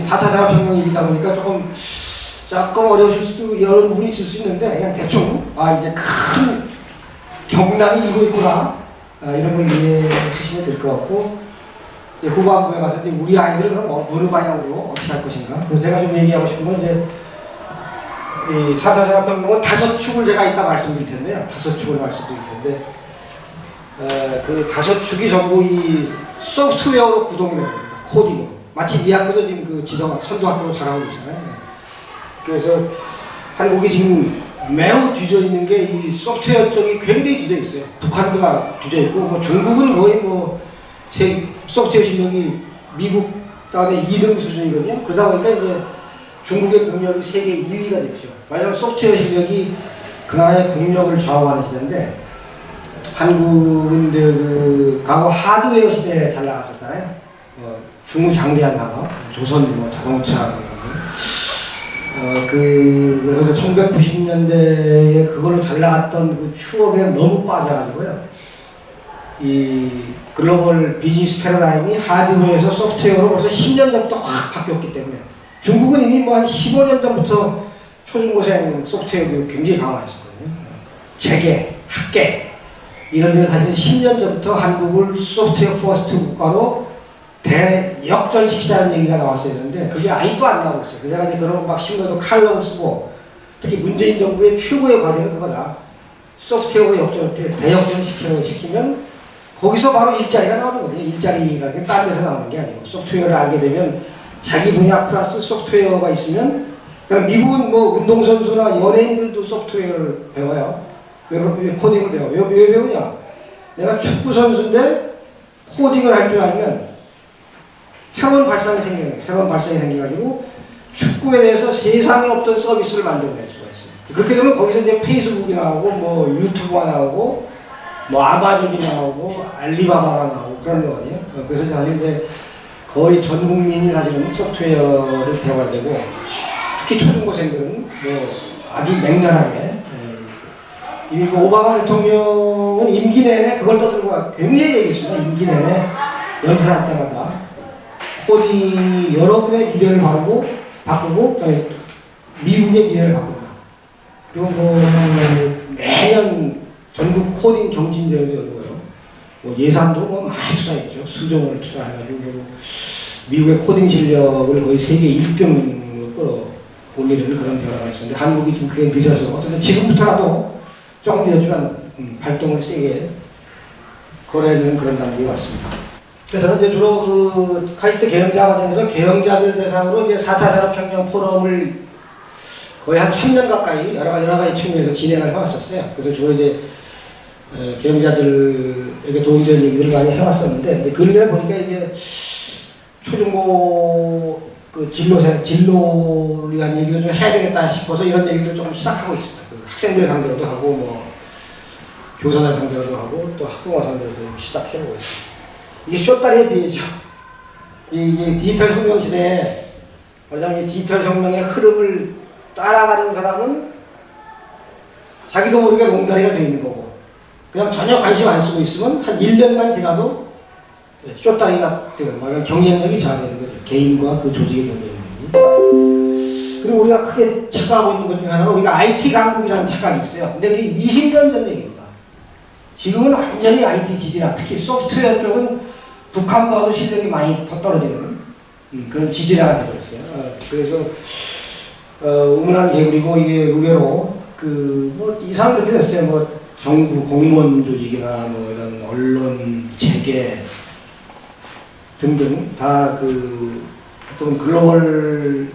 4차 산업혁명 얘기다 보니까 조금 어려우실 수도 여러 부분이 있을 수 있는데 그냥 대충 이제 큰 경랑이 일고 있구나 이런 걸 이해하시면 될 것 같고 후반부에 가서 이제 우리 아이들은 그럼 어느 방향으로 어떻게 할 것인가. 그래서 제가 좀 얘기하고 싶은 건 이제 이 4차 산업혁명은 5축을 제가 이따 말씀드릴 텐데요. 5축을 말씀드릴 텐데 그 5축이 전부 이 소프트웨어로 구동이 됩니다. 코딩. 마치 이 학교도 지금 그 지정 선도학교로 잘하고 있잖아요. 그래서 한국이 지금 매우 뒤져 있는 게 이 소프트웨어 쪽이 굉장히 뒤져 있어요. 북한도 뒤져 있고, 뭐 중국은 거의 뭐 소프트웨어 실력이 미국 다음에 2등 수준이거든요. 그러다 보니까 이제 중국의 국력이 세계 2위가 됐죠. 왜냐하면 소프트웨어 실력이 그 나라의 국력을 좌우하는 시대인데, 한국은 그 과거 하드웨어 시대에 잘 나갔었잖아요. 중장대한 산업, 조선 뭐 자동차 그래서 1990년대에 그걸로 잘 나갔던 그 추억에 너무 빠져가지고요. 이 글로벌 비즈니스 패러다임이 하드웨어에서 소프트웨어로 벌써 10년 전부터 확 바뀌었기 때문에 중국은 이미 뭐 한 15년 전부터 초중고생 소프트웨어 교육 굉장히 강화했었거든요. 재계, 학계 이런 데서 사실 10년 전부터 한국을 소프트웨어 퍼스트 국가로 대역전시키자는 얘기가 나왔어야 되는데 그게 아직도 안 나오고 있어요. 내가 이제 그런 거 막 신문에도 칼럼을 쓰고 특히 문재인 정부의 최고의 과제는 그거다. 소프트웨어 대역전시키면 거기서 바로 일자리가 나오는 거거든요. 일자리라는 게 딴 데서 나오는 게 아니고 소프트웨어를 알게 되면 자기 분야 플러스 소프트웨어가 있으면 그럼 미국은 뭐 운동선수나 연예인들도 소프트웨어를 배워요. 왜 코딩을 배워? 왜 배우냐? 내가 축구 선수인데 코딩을 할 줄 알면 새로운 발상이 생겨가지고 축구에 대해서 세상에 없던 서비스를 만들어낼 수가 있어요. 그렇게 되면 거기서 이제 페이스북이 나오고 뭐 유튜브가 나오고 뭐 아마존이 나오고 알리바바가 나오고 그런 거거든요. 그래서 사실 이제 거의 전 국민이 사실은 소프트웨어를 배워야 되고 특히 초중고생들은 뭐 아주 맹렬하게 이미 오바마 대통령은 임기 내내 그걸 떠들고 굉장히 얘기했습니다. 임기 내내 연설할 때마다 코딩이 여러분의 미래를 바꾸고 그다음에 미국의 미래를 바꾼다. 그리고 뭐 매년 전국 코딩 경진대회도 열고요. 뭐 예산도 뭐 많이 투자했죠. 수정을 투자해가지고 미국의 코딩 실력을 거의 세계 1등으로 끌어올리는 그런 변화가 있었는데 한국이 좀 그게 늦어서 어쨌든 지금부터라도 조금 늦었지만 활동을 세게 걸어야 되는 그런 단계가 왔습니다. 그래서 저는 이제 주로 그 카이스트 개영자 과정에서 개영자들 대상으로 이제 4차 산업혁명 포럼을 거의 한 3년 가까이 여러 가지 측면에서 진행을 해왔었어요. 그래서 주로 이제 개영자들에게 도움되는 얘기들을 많이 해왔었는데 근래에 보니까 이제 초중고 그 진로를 위한 얘기를 좀 해야 되겠다 싶어서 이런 얘기를 조금 시작하고 있습니다. 그 학생들 상대로도 하고 뭐 교사들 상대로도 하고 또 학부모 상대로도 시작해보고 있습니다. 이게 쇼다리에 비해죠. 이게 디지털 혁명 시대에 말하자면 디지털 혁명의 흐름을 따라가는 사람은 자기도 모르게 롱다리가 되어 있는 거고 그냥 전혀 관심 안 쓰고 있으면 한 1년만 지나도 쇼다리가 되는 거예요. 경쟁력이 저하되는 거죠. 개인과 그 조직의 경쟁력이. 그리고 우리가 크게 착각하고 있는 것 중에 하나가 우리가 IT 강국이라는 착각이 있어요. 근데 그게 20년 전 얘기입니다. 지금은 완전히 IT 지지라 특히 소프트웨어 쪽은 북한보다도 실력이 많이 더 떨어지는 그런 지지라가 되어있어요. 그래서 우문한 개구리고 이게 의외로 뭐 이상 그렇게 됐어요. 뭐 정부 공무원 조직이나 뭐 이런 언론 재계 등등 다 어떤 글로벌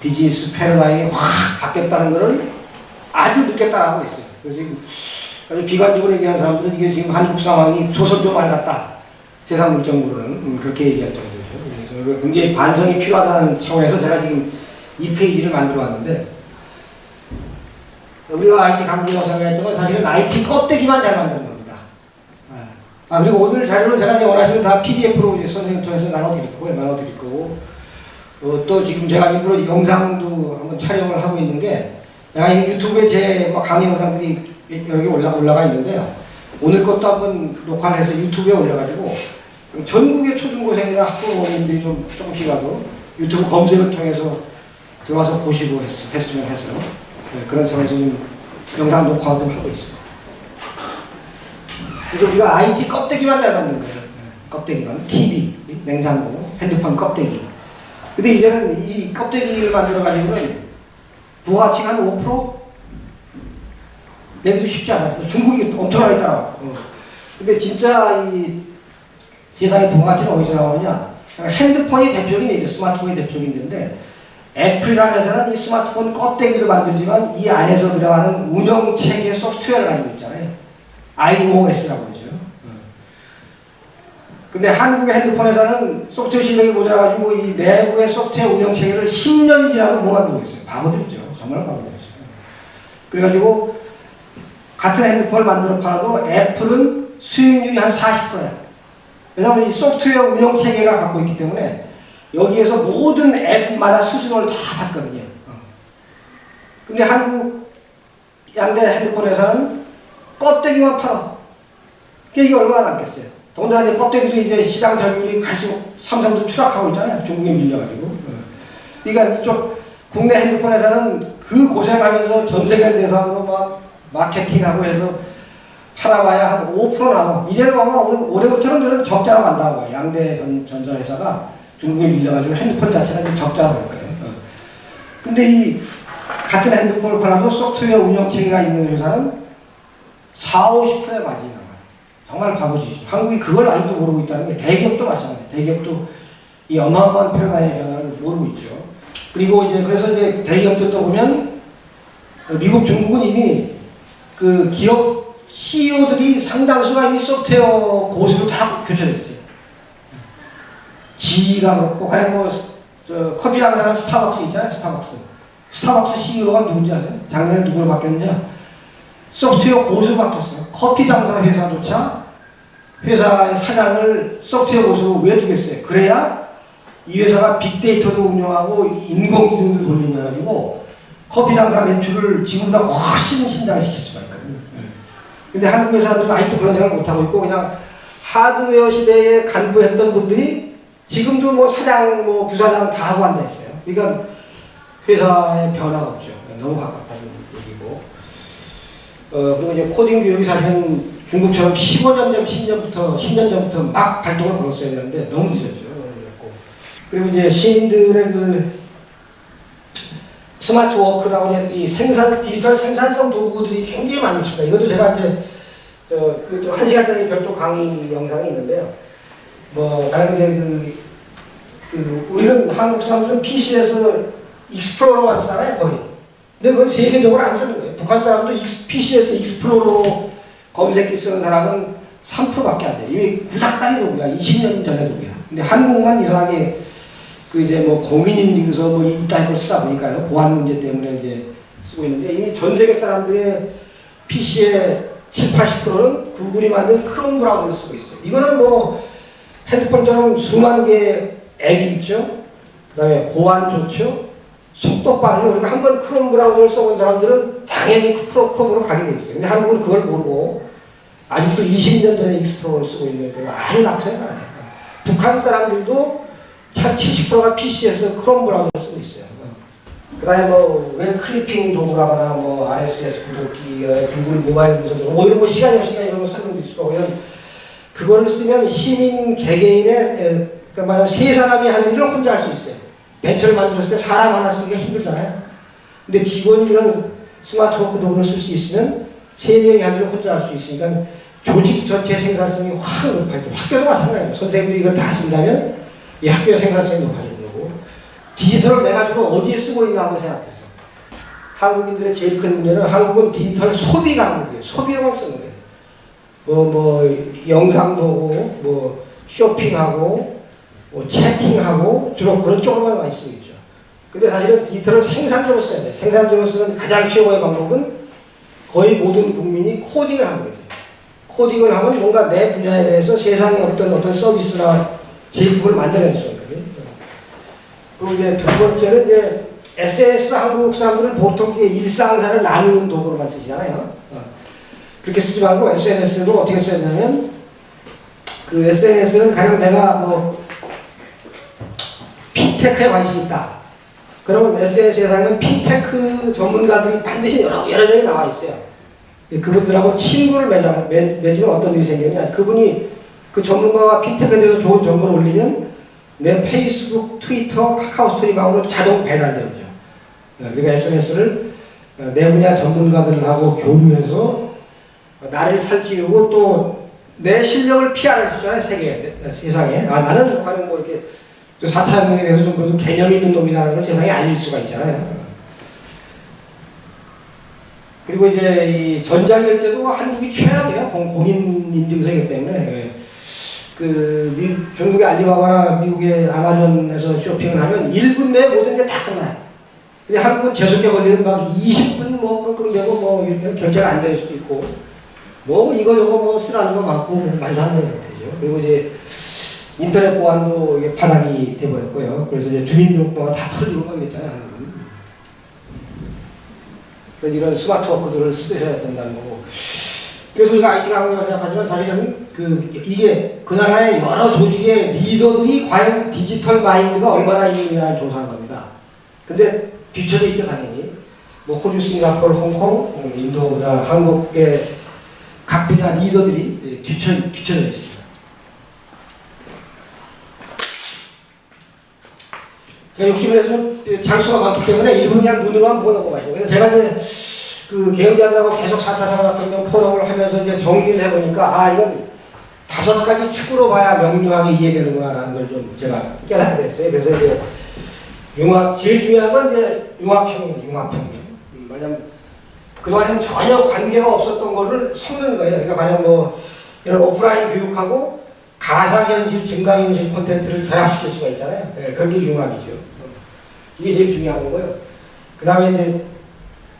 비즈니스 패러다임이 확 바뀌었다는 것을 아주 늦게 따라하고 있어요. 그래서 아주 비관적으로 얘기하는 사람들은 이게 지금 한국 상황이 조선조 말 같다. 세상 물정으로는 그렇게 얘기할 정도죠. 그래서 굉장히 반성이 필요하다는 차원에서 제가 지금 이 페이지를 만들어 왔는데 우리가 IT 강국이라고 생각했던 건 사실은 IT 껍데기만 잘 만드는 겁니다. 그리고 오늘 자료는 제가 이제 원하시면 다 PDF로 이제 선생님 통해서 나눠드릴 거고 또 지금 제가 일부러 영상도 한번 촬영을 하고 있는 게 내가 유튜브에 제 강의 영상들이 여기 올라가 있는데요. 오늘 것도 한번 녹화를 해서 유튜브에 올려가지고 전국의 초중고생이나 학부모님들이 좀 조금씩이라도 유튜브 검색을 통해서 들어와서 보시고 했으면 해서 그런 상황에서 좀 영상 녹화 좀 하고 있습니다. 그래서 우리가 IT 껍데기만 잘 만든 거예요. 껍데기만. TV, 냉장고, 핸드폰 껍데기. 근데 이제는 이 껍데기를 만들어가지고는 부가가치가 한 5%? 내기도 쉽지 않아요. 중국이 엄청나게 따라와. 근데 진짜 이 세상의 부가가치는 어디서 나오느냐? 핸드폰이 대표적인 일이에요. 스마트폰이 대표적인 일인데, 애플이라는 회사는 이 스마트폰 껍데기도 만들지만 이 안에서 들어가는 운영체계 소프트웨어를 가지고 있잖아요. iOS라고 그러죠. 근데 한국의 핸드폰 회사는 소프트웨어 실력이 모자라가지고 이 내부의 소프트웨어 운영체계를 10년이 지나도 못 만들고 있어요. 바보들이죠. 정말 바보들이죠. 그래가지고 같은 핸드폰을 만들어 팔아도 애플은 수익률이 한 40%야. 왜냐하면 이 소프트웨어 운영체계가 갖고 있기 때문에 여기에서 모든 앱마다 수수료를 다 받거든요. 근데 한국 양대 핸드폰 회사는 껍데기만 팔아. 그게 이게 얼마나 남겠어요. 더군다나 이제 껍데기도 이제 시장 점유율이 갈수록 삼성도 추락하고 있잖아요. 중국에 밀려가지고. 그러니까 이쪽 국내 핸드폰 회사는 그 고생하면서 전 세계 대상으로 막 마케팅하고 해서 팔아봐야 한 5% 남아. 이제는 아마 올해부터는 저는 적자로 간다고 봐요. 양대 전자회사가 중국에 밀려가지고 핸드폰 자체가 좀 적자로 갈 거예요. 근데 이 같은 핸드폰을 팔아도 소프트웨어 운영체계가 있는 회사는 40~50%의 마진이 남아요. 정말 바보지. 한국이 그걸 아직도 모르고 있다는 게 대기업도 마찬가지예요. 대기업도 이 어마어마한 패러다임의 변화를 모르고 있죠. 그리고 이제 그래서 이제 대기업들도 보면 미국, 중국은 이미 그 기업 CEO들이 상당수가 이미 소프트웨어 고수로 다 교체됐어요. GE가 그렇고, 과연 뭐, 커피 장사는 스타벅스 있잖아요, 스타벅스. 스타벅스 CEO가 누군지 아세요? 작년에 누구로 바뀌었느냐? 소프트웨어 고수로 바뀌었어요. 커피 장사 회사조차 회사의 사장을 소프트웨어 고수로 왜 두겠어요? 그래야 이 회사가 빅데이터도 운영하고 인공지능도 돌리면가지고 커피 장사 매출을 지금보다 훨씬 신장시킬 수가 있거든요. 근데 한국 회사들은 아직도 그런 생각을 못하고 있고 그냥 하드웨어 시대에 간부했던 분들이 지금도 뭐 사장, 뭐 부사장 다 하고 앉아있어요. 그러니까 회사의 변화가 없죠. 너무 가깝다는 얘기고. 그리고 이제 코딩 교육이 사실은 중국처럼 15년 전, 10년 전부터 막 발동을 걸었어야 되는데 너무 늦었죠. 그리고 이제 시민들의 그 스마트 워크라고 하는 이 디지털 생산성 도구들이 굉장히 많이 있습니다. 이것도 제가 이제 이것도 1시간짜리 별도 강의 영상이 있는데요. 다른 게 우리는 한국 사람들은 PC에서 익스플로러만 쓰잖아요, 거의. 근데 그건 세계적으로 안 쓰는 거예요. 북한 사람도 PC에서 익스플로러 검색기 쓰는 사람은 3%밖에 안 돼요. 이미 구닥다리 도구야. 20년 전에 도구야. 근데 한국만 이상하게 이제 뭐 공인인증서 뭐 이따위 걸 쓰다 보니까요. 보안 문제 때문에 이제 쓰고 있는데 이미 전 세계 사람들의 PC의 70~80%는 구글이 만든 크롬 브라우저를 쓰고 있어요. 이거는 뭐 핸드폰처럼 수만 개의 앱이 있죠. 그 다음에 보안 좋죠. 속도 빠르죠. 그러니까 한번 크롬 브라우저를 써본 사람들은 당연히 크롬으로 가게 돼 있어요. 근데 한국은 그걸 모르고 아직도 20년 전에 익스플로러를 쓰고 있는 게 아주 낙세가 아니에요. 북한 사람들도 한 70%가 PC에서 크롬 브라우저를 쓰고 있어요. 그 다음에 뭐 웹 클리핑 도구라거나 뭐 RSS 구독기, 구글 모바일 문서도 뭐 이런 거 시간이 없으니까 이런 거 설명드릴 수가 없고요. 그거를 쓰면 시민 개개인의 그러니까 말하면 세 사람이 할 일을 혼자 할 수 있어요. 벤처를 만들었을 때 사람 하나 쓰기가 힘들잖아요. 근데 직원이 이런 스마트워크 도구를 쓸 수 있으면 세 명이 할 일을 혼자 할 수 있으니까 조직 전체 생산성이 확 높아지죠. 학교도 마찬가지예요. 선생님들이 이걸 다 쓴다면 이 학교의 생산성이 높아지는 거고 디지털을 내가 주로 어디에 쓰고 있나 한번 생각해서 한국인들의 제일 큰 문제는 한국은 디지털 소비 강국이에요. 소비로만 쓰는 거예요. 영상 보고 뭐 쇼핑하고 뭐 채팅하고 주로 그런 쪽으로만 많이 쓰고 있죠. 근데 사실은 디지털을 생산적으로 써야 돼요. 생산적으로 쓰는 가장 최고의 방법은 거의 모든 국민이 코딩을 하는 거죠. 코딩을 하면 뭔가 내 분야에 대해서 세상에 어떤 서비스나 제품을 만들어낼 수 있거든요. 그리고 이제 두 번째는 이제 SNS도 한국 사람들은 보통 일상사를 나누는 도구로만 쓰시잖아요. 그렇게 쓰지 말고 SNS도 어떻게 써야 되냐면 그 SNS는 가령 내가 뭐 핀테크에 관심이 있다. 그러면 SNS에서는 핀테크 전문가들이 반드시 여러 명이 나와 있어요. 그분들하고 친구를 맺으면 어떤 일이 생기느냐. 그분이 그 전문가가 핀테크에 대해서 좋은 정보를 올리면 내 페이스북, 트위터, 카카오 스토리방으로 자동 배달되죠. 그러니까 SNS를 내 분야 전문가들하고 교류해서 나를 살찌우고 또 내 실력을 PR할 수 있잖아요. 세상에. 나는 가령 뭐 이렇게 4차 혁명에 대해서 좀 그래도 개념이 있는 놈이라는 걸 세상에 알릴 수가 있잖아요. 그리고 이제 이 전자결제도 한국이 최악이에요. 공인인증서이기 때문에. 중국의 알리바바나 미국의 아마존에서 쇼핑을 하면 1분 내에 모든 게 다 끝나요. 근데 한국은 재수께 걸리면 막 20분 뭐 끙끙대고 뭐 이렇게 결제가 안 될 수도 있고, 뭐 이거 저거 뭐 쓰라는 거 많고 말도 안 되는 상태죠. 그리고 이제 인터넷 보안도 이게 바닥이 돼버렸고요. 그래서 이제 주민등록번호가 다 털리고 막 이랬잖아요. 그래서 이런 스마트 워크들을 쓰셔야 된다는 거고. 그래서 우리가 IT 강국이라고 생각하지만 사실은 이게 그 나라의 여러 조직의 리더들이 과연 디지털 마인드가 얼마나 있느냐를 조사한 겁니다. 근데 뒤쳐져 있죠, 당연히. 뭐 호주, 싱가포르, 홍콩, 인도보다 한국의 각 분야 리더들이 뒤쳐져 있습니다. 욕심을 내서 장수가 많기 때문에 일부 그냥 눈으로만 보고 넘어가시고. 그래서 제가 이제 그 개혁자들하고 계속 4차 산업혁명 포럼을 하면서 이제 정리를 해보니까, 이건 5가지 축으로 봐야 명료하게 이해되는구나라는 걸 좀 제가 깨닫게 됐어요. 그래서 이제 제일 중요한 건 이제 융합혁명. 왜냐면 그동안에는 전혀 관계가 없었던 거를 섞는 거예요. 그러니까 가령 뭐 이런 오프라인 교육하고 가상현실, 증강현실 콘텐츠를 결합시킬 수가 있잖아요. 네, 그런 게 융합이죠. 이게 제일 중요한 거고요. 그 다음에 이제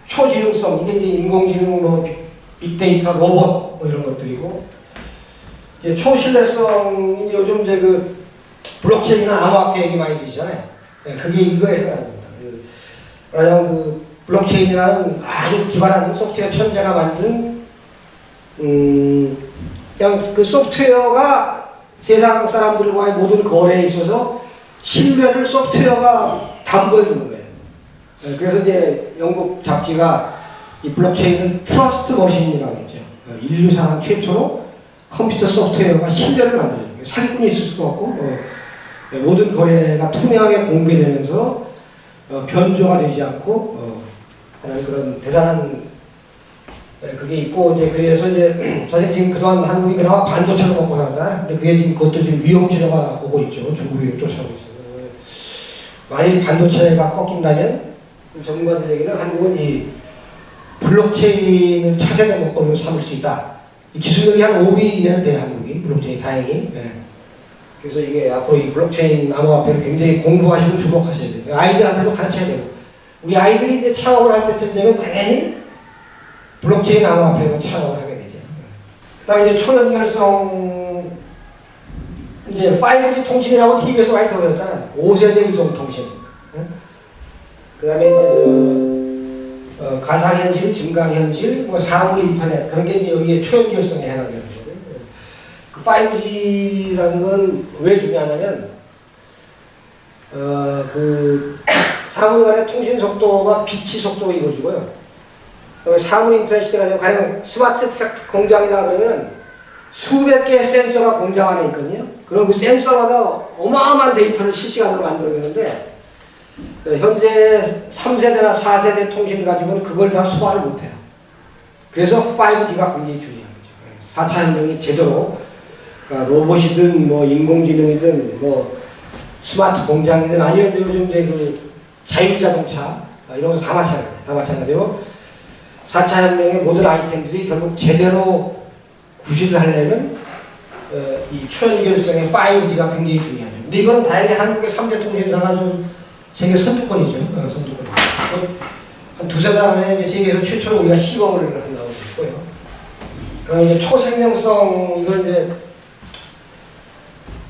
초지능성, 이게 이제 인공지능, 뭐 빅데이터, 로봇 뭐 이런 것들이고, 이제 초신뢰성, 이제 요즘 이제 그 블록체인이나 암호화폐 얘기 많이 들으시잖아요. 네, 그게 이거에 해당합니다. 왜냐하면 그 블록체인이라는 아주 기발한 소프트웨어 천재가 만든 그냥 그 소프트웨어가 세상 사람들과의 모든 거래에 있어서 신뢰를 소프트웨어가 담보해 주는 거예요. 그래서 이제 영국 잡지가 이 블록체인을 트러스트 머신이라고 했죠. 인류사상 최초로 컴퓨터 소프트웨어가 신뢰를 만들어요. 사기꾼이 있을 수가 없고, 모든 거래가 투명하게 공개되면서 변조가 되지 않고 그런 대단한 그게 있고, 이제 그래서 이제 사실 지금 그동안 한국이 그나마 반도체로 먹고 살았잖아요. 근데 그게 지금 그것도 지금 위험치료가 오고 있죠. 중국이 쫓아오고 있어요. 만일 반도체가 꺾인다면 전문가들 얘기는 한국은 이 블록체인을 차세대 먹거리로 삼을 수 있다. 이 기술력이 한 5위 이내는 돼요, 한국이. 블록체인 다행히. 네. 그래서 이게 앞으로 이 블록체인 암호화폐를 굉장히 공부하시고 주목하셔야 돼요. 아이들한테도 가르쳐야 돼요. 우리 아이들이 이제 창업을 할 때쯤 되면 당연히 블록체인 암호화폐로 창업을 하게 되죠. 그 다음에 이제 초연결성, 이제 5G 통신이라고 TV에서 많이 들어봤잖아요. 5세대 이동 통신. 그 다음에 이제 가상현실, 증강현실, 뭐 사물 인터넷, 그런 게 이제 여기에 초연결성에 해당되는 거고요. 그 5G라는 건 왜 중요하냐면, 그 사물 간의 통신 속도가 빛의 속도로 이루어지고요. 그다음에 사물 인터넷 시대가 되면 가령 스마트 팩트 공장이다 그러면 수백 개의 센서가 공장 안에 있거든요. 그럼 그 센서마다 어마어마한 데이터를 실시간으로 만들어내는데, 현재 3세대나 4세대 통신 가지고는 그걸 다 소화를 못해요. 그래서 5G가 굉장히 중요한 거죠. 4차 혁명이 제대로, 그러니까 로봇이든 뭐 인공지능이든 뭐 스마트 공장이든 아니면 요즘 이제 그 자율자동차 이런 것도 다 마찬가지로 4차 혁명의 모든 아이템들이 결국 제대로 구실을 하려면 이 초연결성의 5G가 굉장히 중요하죠. 근데 이거는 다행히 한국의 3대 통신사가 좀 세계 선두권이죠. 선두권. 한 두세 달 안에 세계에서 최초로 우리가 시범을 한다고 했고요. 그럼 이제 초생명성, 이건 이제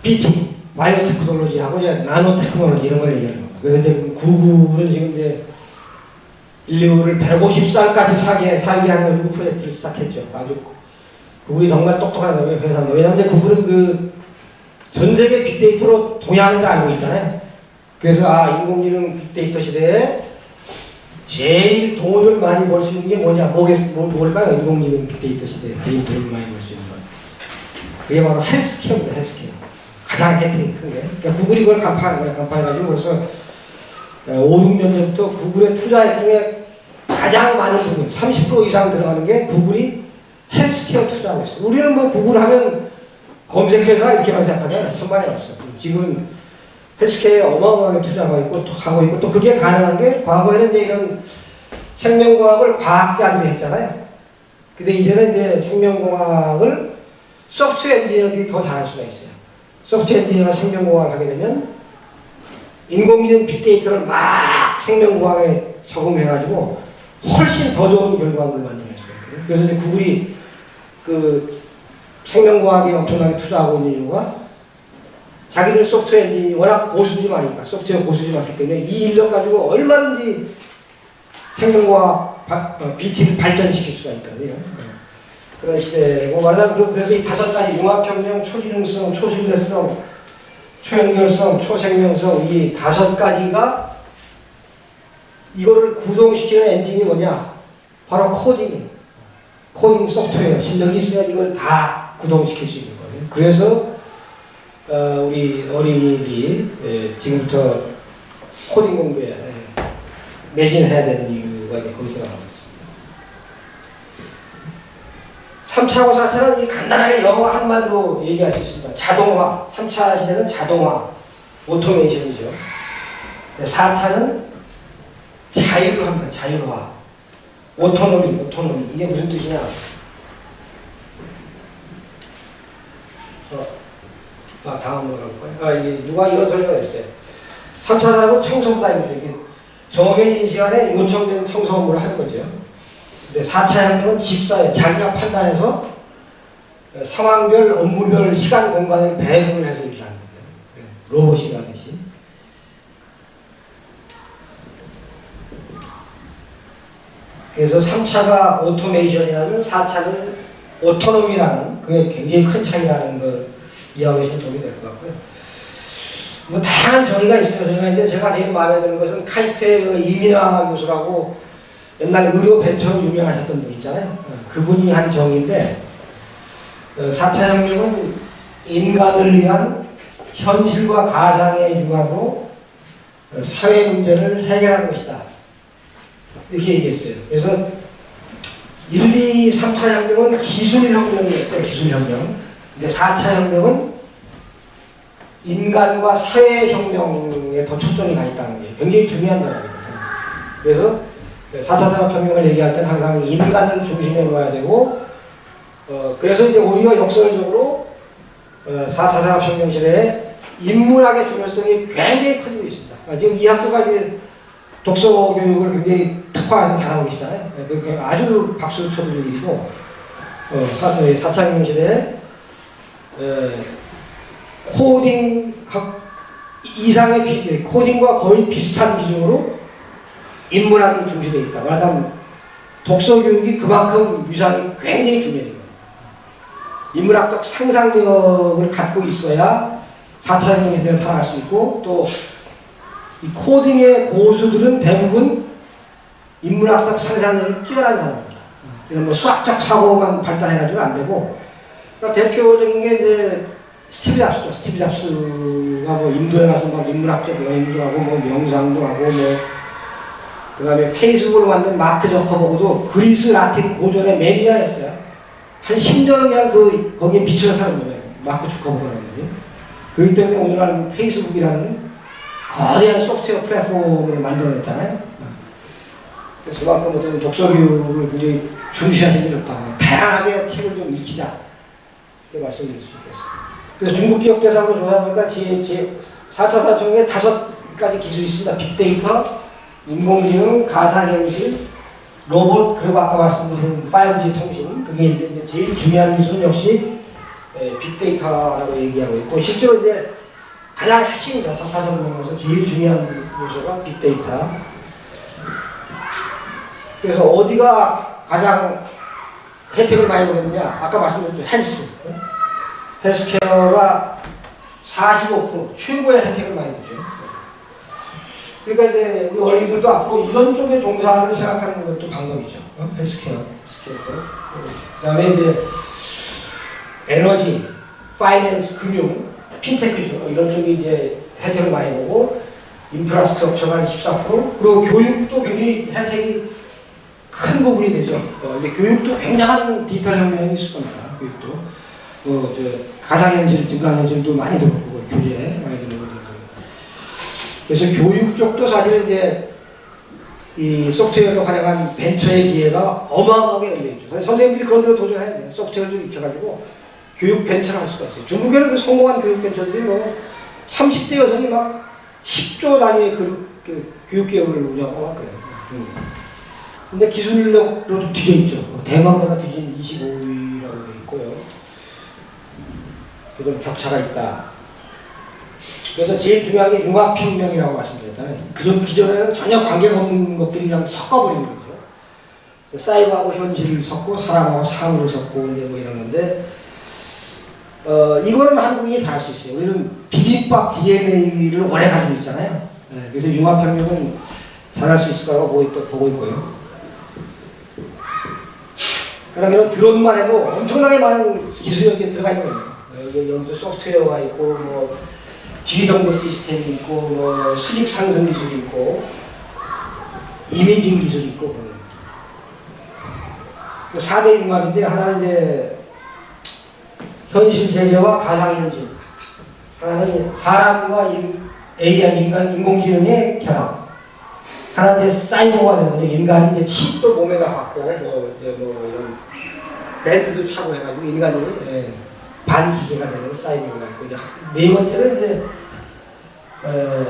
BT, 바이오 테크놀로지하고 이제 나노 테크놀로지 이런 걸 얘기하는 겁니다. 그래서 이제 구글은 지금 이제 인류를 150살까지 살게 하는 연구 프로젝트를 시작했죠. 아주 구글이 정말 똑똑한 회사입니다. 왜냐하면 구글은 그 전 세계 빅데이터로 동향을 다 알고 있잖아요. 그래서 인공지능 빅데이터 시대에 제일 돈을 많이 벌 수 있는 게 뭘까요? 인공지능 빅데이터 시대에 제일 돈을 많이 벌 수 있는 건. 그게 바로 헬스케어입니다, 헬스케어. 가장 혜택이 큰 게. 그러니까 구글이 그걸 간파해가지고 벌써 5, 6년 전부터 구글의 투자액 중에 가장 많은 부분, 30% 이상 들어가는 게 구글이 헬스케어 투자하고 있어요. 우리는 뭐 구글 하면 검색회사 이렇게만 생각하잖아요. 천만에 왔어. 지금 헬스케어에 어마어마하게 투자하고 있고, 또 그게 가능한 게 과거에는 이제 이런 생명과학을 과학자들이 했잖아요. 근데 이제는 이제 생명공학을 소프트웨어 엔지니어들이 더 잘할 수가 있어요. 소프트웨어 엔지니어가 생명공학을 하게 되면 인공지능 빅데이터를 막 생명공학에 적응해가지고 훨씬 더 좋은 결과물을 만들어낼 수가 있거든요. 그래서 이제 구글이 그 생명공학에 엄청나게 투자하고 있는 이유가 자기들 소프트웨어 엔진이 워낙 고수들이 많으니까, 소프트웨어 고수들이 많기 때문에 이 인력 가지고 얼마든지 생명과학 BT를 발전시킬 수가 있거든요. 그런 시대고, 말하자면 그래서 이 5가지 융합혁명, 초지능성, 초신뢰성, 초연결성, 초생명성, 이 5가지가 이거를 구동시키는 엔진이 뭐냐? 바로 코딩 소프트웨어 실력이 있어야 이걸 다 구동시킬 수 있는 거예요. 그래서 우리 어린이들이 지금부터 코딩 공부에 매진해야 되는 이유가 거기서 나오고 있습니다. 3차하고 4차는 간단하게 영어 한마디로 얘기할 수 있습니다. 자동화, 3차 시대는 자동화, 오토메이션이죠. 4차는 자유를 합니다. 자율화, 오토노미. 이게 무슨 뜻이냐? 다음으로 갈 거예요. 누가 이런 설명을 했어요. 3차 산업은 청소부다입니다. 이게 정해진 시간에 요청된 청소 업무를 하는 거죠. 근데 4차 혁명은 집사회, 자기가 판단해서 상황별, 업무별, 시간, 공간을 배분을 해서 일하는 거예요. 로봇이 하듯이. 그래서 3차가 오토메이션이라면 4차는 오토노미라는, 그게 굉장히 큰 차이라는 걸 이해하고 계시면 도움이 될 것 같고요. 뭐 다양한 정의가 있어요. 근데 제가 제일 마음에 드는 것은 카이스트의 이민화 교수라고 옛날 의료 벤처로 유명하셨던 분 있잖아요. 그분이 한 정의인데, 4차 혁명은 인간을 위한 현실과 가상의 융합으로 사회 문제를 해결하는 것이다. 이렇게 얘기했어요. 그래서 1, 2, 3차 혁명은 기술혁명이었어요. 기술혁명. 근데 4차 혁명은 인간과 사회혁명에 더 초점이 가 있다는 게 굉장히 중요한 단어입니다. 그래서 4차 산업혁명을 얘기할 때는 항상 인간을 중심에 놓아야 되고, 그래서 이제 오히려 역설적으로 4차 산업혁명 시대에 인문학의 중요성이 굉장히 커지고 있습니다. 지금 이 학교가 이제 독서 교육을 굉장히 특화해서 잘하고 계시잖아요. 그 아주 박수 쳐드릴 일이고, 4차 혁명 시대에 코딩학 이상의 코딩과 거의 비슷한 비중으로 인문학이 중시되어 있다. 말하자면 독서 교육이 그만큼 위상이 굉장히 중요해요. 인문학적 상상력을 갖고 있어야 4차 혁명 시대를 살아갈 수 있고, 또 이 코딩의 고수들은 대부분 인문학적 상상력이 뛰어난 사람입니다. 이런 뭐 수학적 사고만 발달해가지고 안 되고, 그러니까 대표적인 게 이제 스티브 잡스죠. 스티브 잡스가 뭐 인도에 가서 막 인문학적 여행도 하고, 뭐 명상도 하고, 뭐 그 다음에 페이스북을 만든 마크 저커버그도 그리스 라틴 고전의 매니아였어요. 한 10년을 그냥 거기에 미쳐서 사는 거예요. 마크 주커버그라는 거죠. 그렇기 때문에 오늘날 페이스북이라는 거대한 소프트웨어 플랫폼을 만들어냈잖아요. 그래서 그만큼 어떤 독서 교육을 굉장히 중시하시는 게 없다고. 다양하게 책을 좀 읽히자. 이렇게 말씀드릴 수 있겠습니다. 그래서 중국 기업 대상으로 조사해보니까 4차 산업혁명에 5가지 기술이 있습니다. 빅데이터, 인공지능, 가상현실, 로봇, 그리고 아까 말씀드린 5G 통신. 그게 이제 제일 중요한 기술은 역시 빅데이터라고 얘기하고 있고, 실제로 이제 가장 핵심입니다. 4차 산업혁명에서 제일 중요한 요소가 빅데이터. 그래서 어디가 가장 혜택을 많이 보겠느냐? 아까 말씀드렸죠. 헬스케어가 45% 최고의 혜택을 많이 보죠. 그러니까 이제 우리 어린이들도 앞으로 이런 쪽에 종사를 생각하는 것도 방법이죠. 헬스케어. 그다음에 이제 에너지, 파이낸스, 금융, 핀테크죠. 이런 쪽이 이제 혜택을 많이 보고 인프라스트럭처가 14%, 그리고 교육도 굉장히 혜택이 큰 부분이 되죠. 이제 교육도 굉장한 디지털 혁명이 있을 겁니다. 교육도. 가상현실, 증강현실도 많이 들어보고, 교재 많이 들어보고. 그래서 교육 쪽도 사실 이제 이 소프트웨어를 활용한 벤처의 기회가 어마어마하게 열려있죠. 선생님들이 그런 데로 도전해야 돼요. 소프트웨어를 좀 익혀가지고 교육 벤처를 할 수가 있어요. 중국에는 그 성공한 교육 벤처들이 뭐 30대 여성이 막 10조 단위의 그 교육 기업을 운영하고 막 그래요. 근데 기술력으로도 뒤져있죠. 대만보다 뒤진 25위라고 되어 있고요. 그런 격차가 있다. 그래서 제일 중요한 게 융합혁명이라고 말씀드렸잖아요. 그전 기존에는 전혀 관계가 없는 것들이 그냥 섞어버리는 거죠. 사이버하고 현실을 섞고 사람하고 상을 섞고 이제 뭐 이런 건데, 이거는 한국인이 잘할 수 있어요. 우리는 비빔밥 DNA를 오래 가지고 있잖아요. 그래서 융합혁명은 잘할 수 있을 거라고 보고 있고요. 그러나 이런 드론만 해도 엄청나게 많은 기술력이 들어가 있는 겁니다. 여기도 소프트웨어가 있고, 뭐, 지휘정보 시스템이 있고, 뭐, 수직 상승 기술이 있고, 이미징 기술이 있고, 4대 융합인데, 하나는 이제, 현실 세계와 가상현실. 하나는 사람과 AI, 인공지능의 결합. 하나는 이제 사이버가 되는 거죠. 인간이 이제 칩도 몸에다 받고, 이런 밴드도 차고 해가지고, 인간이, 반기계가 되는 사이버가 있고, 이제 네 번째는 이제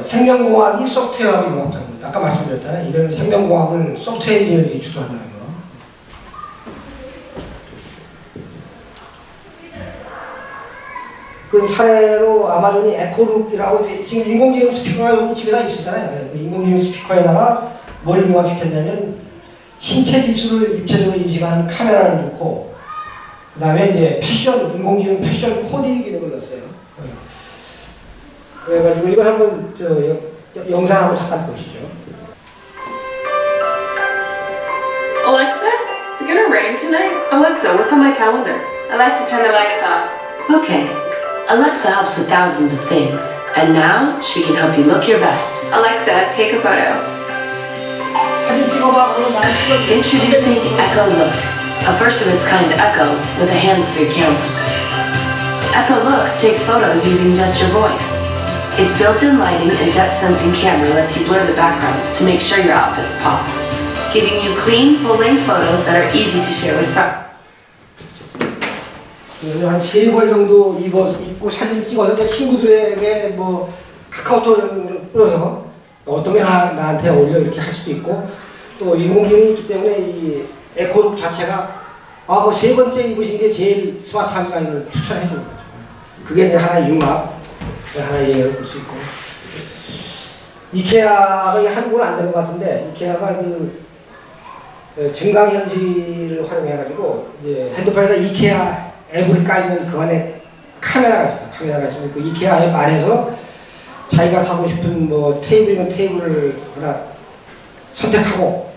생명공학이 소프트웨어하고 융합하는 거죠. 아까 말씀드렸잖아요. 이거는 생명공학을 소프트웨어 인지니어들이 주도한다는 거. 그 사례로 아마존이 에코룩이라고 지금 인공지능 스피커가 요즘 집에다 있었잖아요. 인공지능 스피커에다가 뭘 융합시켰냐면 신체 기술을 입체적으로 인식하는 카메라를 넣고, 그 다음에 이제 패션, 인공지능 패션 코딩 기능을 넣었어요. 그래가지고 이걸 한번 영상 한번 잠깐 보시죠. Alexa, is it gonna rain tonight? Alexa, what's on my calendar? Alexa, turn the lights off. Okay. Alexa helps with thousands of things, and now she can help you look your best. Alexa, take a photo. 사진 찍어봐. 그러면 나는 찍어줄게. Introducing Echo Look, a first of its kind Echo with a hands-free camera. Echo Look takes photos using just your voice. Its built-in lighting and depth-sensing camera lets you blur the backgrounds to make sure your outfits pop, giving you clean, full-length photos that are easy to share with friends. 한 3벌 정도 입고 사진 찍어서 내 친구들에게 뭐 카카오톡을 끌어서 어떤 게 나한테 어울려 이렇게 할 수도 있고, 또 인공지능이 있기 때문에 이 에코룩 자체가 그 3번째 입으신 게 제일 스마트한가 이걸 추천해 주는 거죠. 그게 이제 하나의 융합, 하나의 예를 볼 수 있고. 이케아가 한국은 안 되는 것 같은데, 이케아가 증강현실을 활용해가지고 이제 핸드폰에다 이케아 앱을 깔면 그 안에 카메라가 있다. 카메라가 있으면 그 이케아 앱 안에서 자기가 사고 싶은 뭐 테이블이면 테이블을 하나 선택하고,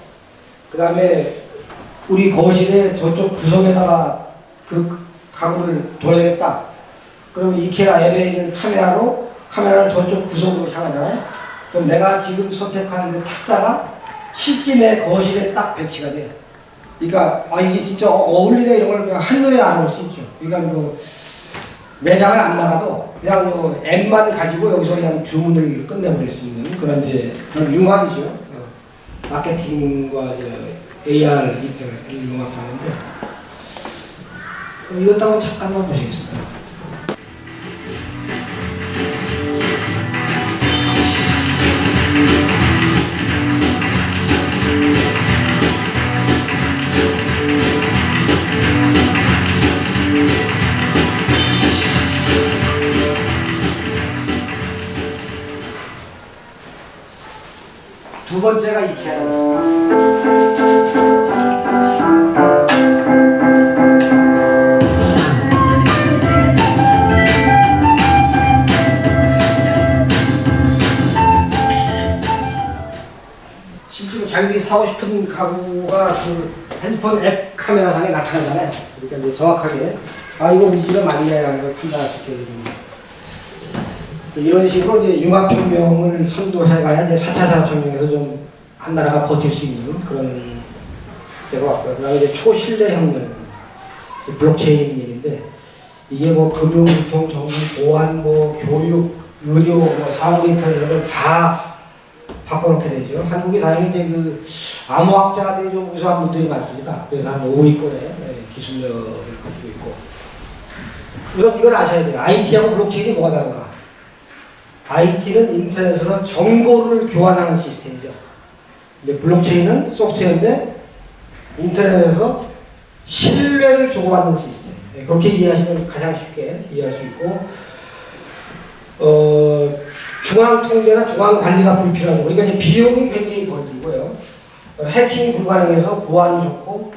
그 다음에 우리 거실에 저쪽 구석에다가 그 가구를 둬야 되겠다. 그럼 이케아 앱에 있는 카메라를 저쪽 구석으로 향하잖아요. 그럼 내가 지금 선택한 그 탁자가 실제 내 거실에 딱 배치가 돼. 그러니까 이게 진짜 어울리네 이런 걸 그냥 한눈에 알아볼 수 있죠. 그러니까 뭐 매장을 안 나가도 그냥 뭐 앱만 가지고 여기서 그냥 주문을 끝내버릴 수 있는 그런 이제 그런 융합이죠. 마케팅과 AR을 융합하는데, 이것도 한번 잠깐만 보시겠습니다. 두 번째가 이케아. 자기들이 사고 싶은 가구가 그 핸드폰 앱 카메라상에 나타나잖아요. 그러니까 이제 정확하게 아 이거 우리 집에 맞네라는 걸 판단할 수 있게 됩니다. 이런 식으로 이제 융합혁명을 선도해가야 이제 4차 산업혁명에서 좀 한 나라가 버틸 수 있는 그런 때가 왔고요. 그다음에 이제 초신뢰 혁명, 블록체인 얘기인데 이게 뭐 금융, 유통, 정부, 보안, 뭐 교육, 의료, 뭐 사물 인터넷 이런 걸 다 바꿔놓게 되죠. 한국이 다행히 이제 그 암호학자들이 좀 우수한 분들이 많습니다. 그래서 한 5위권의 기술력을 가지고 있고. 우선 이걸 아셔야 돼요. IT하고 블록체인이 뭐가 다른가? IT는 인터넷에서 정보를 교환하는 시스템이죠. 근데 블록체인은 소프트웨어인데 인터넷에서 신뢰를 주고받는 시스템. 그렇게 이해하시면 가장 쉽게 이해할 수 있고, 중앙 통제나 중앙 관리가 불필요하고, 그러니까 이제 비용이 굉장히 덜 들고요. 해킹이 불가능해서 보안이 좋고,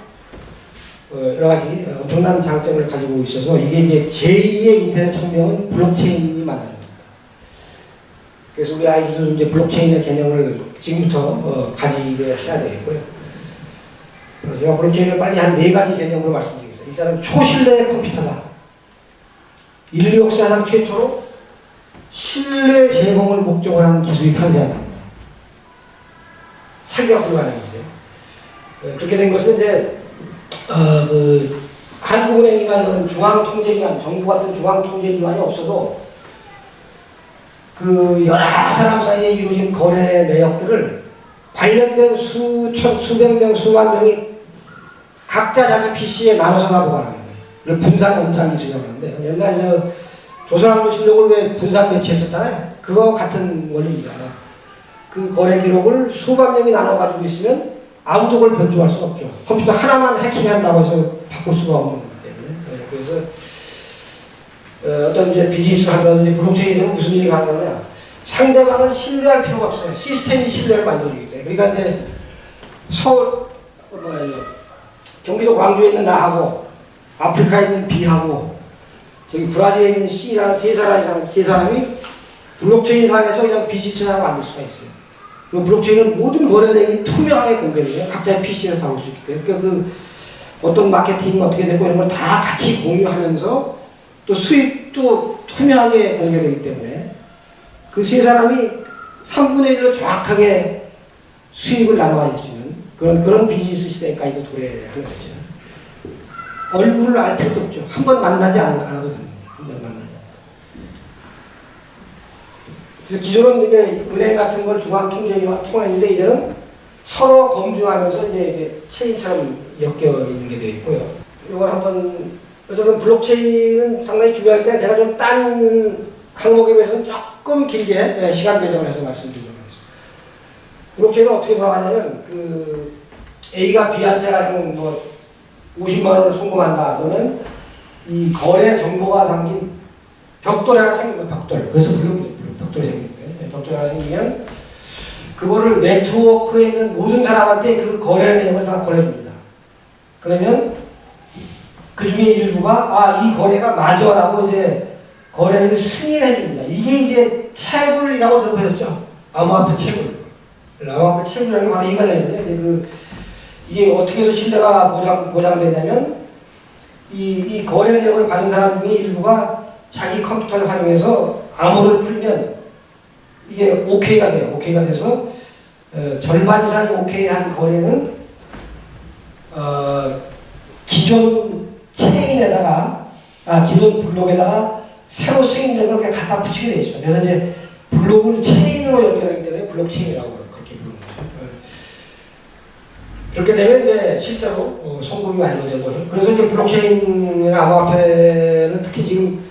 여러 가지 엄청난 장점을 가지고 있어서 이게 이제 제2의 인터넷 혁명은 블록체인이 만드는 겁니다. 그래서 우리 아이들도 이제 블록체인의 개념을 지금부터 가지게 해야 되겠고요. 제가 블록체인을 빨리 한 4가지 개념으로 말씀드리겠습니다. 일단은 초신뢰 컴퓨터다. 인류 역사상 최초로 신뢰 제공을 목적으로 하는 기술이 탄생합니다. 사기가 불가능이죠. 그렇게 된 것은 이제 한국은행이나 이런 중앙통제기관, 정부 같은 중앙통제기관이 없어도 그 여러 사람 사이에 이루어진 거래 내역들을 관련된 수백 명, 수만 명이 각자 자기 PC에 나눠서 다 보관하는 거예요. 이걸 분산 원장 기술이라고 하는데, 옛날 조선왕조실록을 왜 분산 배치했었잖아요. 그거 같은 원리입니다. 그 거래 기록을 수만 명이 나눠 가지고 있으면 아무도 그걸 변조할 수 없죠. 컴퓨터 하나만 해킹한다고 해서 바꿀 수가 없는 거기 때문에. 그래서 어떤 이제 비즈니스를 하면 블록체인이 되면 무슨 일이 가능하냐? 상대방을 신뢰할 필요가 없어요. 시스템이 신뢰를 만들어주기 때문에. 그러니까 이제 경기도 광주에 있는 나하고 아프리카에 있는 B하고 저기 브라질에 있는 C라는 세 사람이 블록체인 상에서 그냥 비즈니스를 하나 만들 수가 있어요. 그리고 블록체인은 모든 거래 내역이 투명하게 공개돼요. 각자의 PC에서 다 볼 수 있기 때문에. 그러니까 그 어떤 마케팅이 어떻게 되고 이런 걸 다 같이 공유하면서 또 수익도 투명하게 공개되기 때문에 그 세 사람이 3분의 1로 정확하게 수익을 나눠 가질 수 있는 그런 비즈니스 시대까지도 도래하는 거죠. 얼굴을 알 필요도 없죠. 한 번 만나지 않아도 됩니다. 한 번 만나지. 그래서 기존은 이제 은행 같은 걸 중앙 통제기와 통했는데 이제는 서로 검증하면서 이제 체인처럼 엮여 있는 게 되어 있고요. 이걸 한번 어쨌든 블록체인은 상당히 중요하기 때문에 제가 좀 딴 항목에 비해서는 조금 길게 시간 배정을 해서 말씀드리도록 하겠습니다. 블록체인은 어떻게 돌아가냐면 그 A가 B한테 가지고 뭐 50만 원을 송금한다. 그러면 이 거래 정보가 담긴 벽돌이 하나 생기면 벽돌. 그래서 벽돌이 생깁니다. 벽돌이 하나 생기면 그거를 네트워크에 있는 모든 사람한테 그 거래 내용을 다 보내줍니다. 그러면 그 중에 일부가 이 거래가 맞아라고 이제 거래를 승인해 줍니다. 이게 이제 채굴이라고 들어보셨죠? 암호화폐 채굴. 암호화폐 채굴이라는 게 바로 이가 되는데 이게 어떻게 해서 신뢰가 보장되냐면 이 거래 내역을 받은 사람 중에 일부가 자기 컴퓨터를 활용해서 암호를 풀면 이게 OK가 돼요. OK가 돼서 절반 이상이 OK한 거래는 기존 체인에다가 기존 블록에다가 새로 승인된 걸 그냥 갖다 붙이게 되어 있습니다. 그래서 이제 블록을 체인으로 연결하기 때문에 블록체인이라고 그렇게 부르는 거죠. 이렇게 되면 이제 실제로 송금이 완료되고, 그래서 이제 블록체인이나 암호화폐는 특히 지금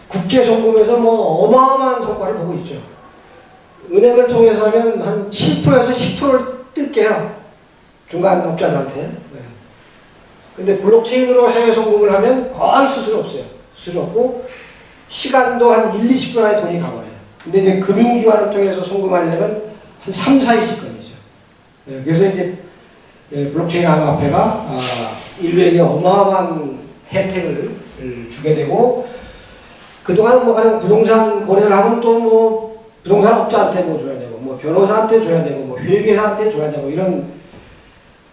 국제 송금에서 뭐 어마어마한 성과를 보고 있죠. 은행을 통해서 하면 한 7%에서 10%를 뜯게요. 중간 업자들한테. 근데 블록체인으로 해외 송금을 하면 거의 수수료 없어요. 수수료 없고 시간도 한 1, 20분 안에 돈이 가버려요. 근데 이제 금융기관을 통해서 송금하려면 한 3, 4일씩 걸리죠. 그래서 이제 블록체인 암호화폐가 인류에게 어마어마한 혜택을 주게 되고, 그동안 뭐 가령 부동산 거래를 하면 또 뭐 부동산 업자한테 뭐 줘야 되고 뭐 변호사한테 줘야 되고, 뭐 회계사한테 줘야 되고, 이런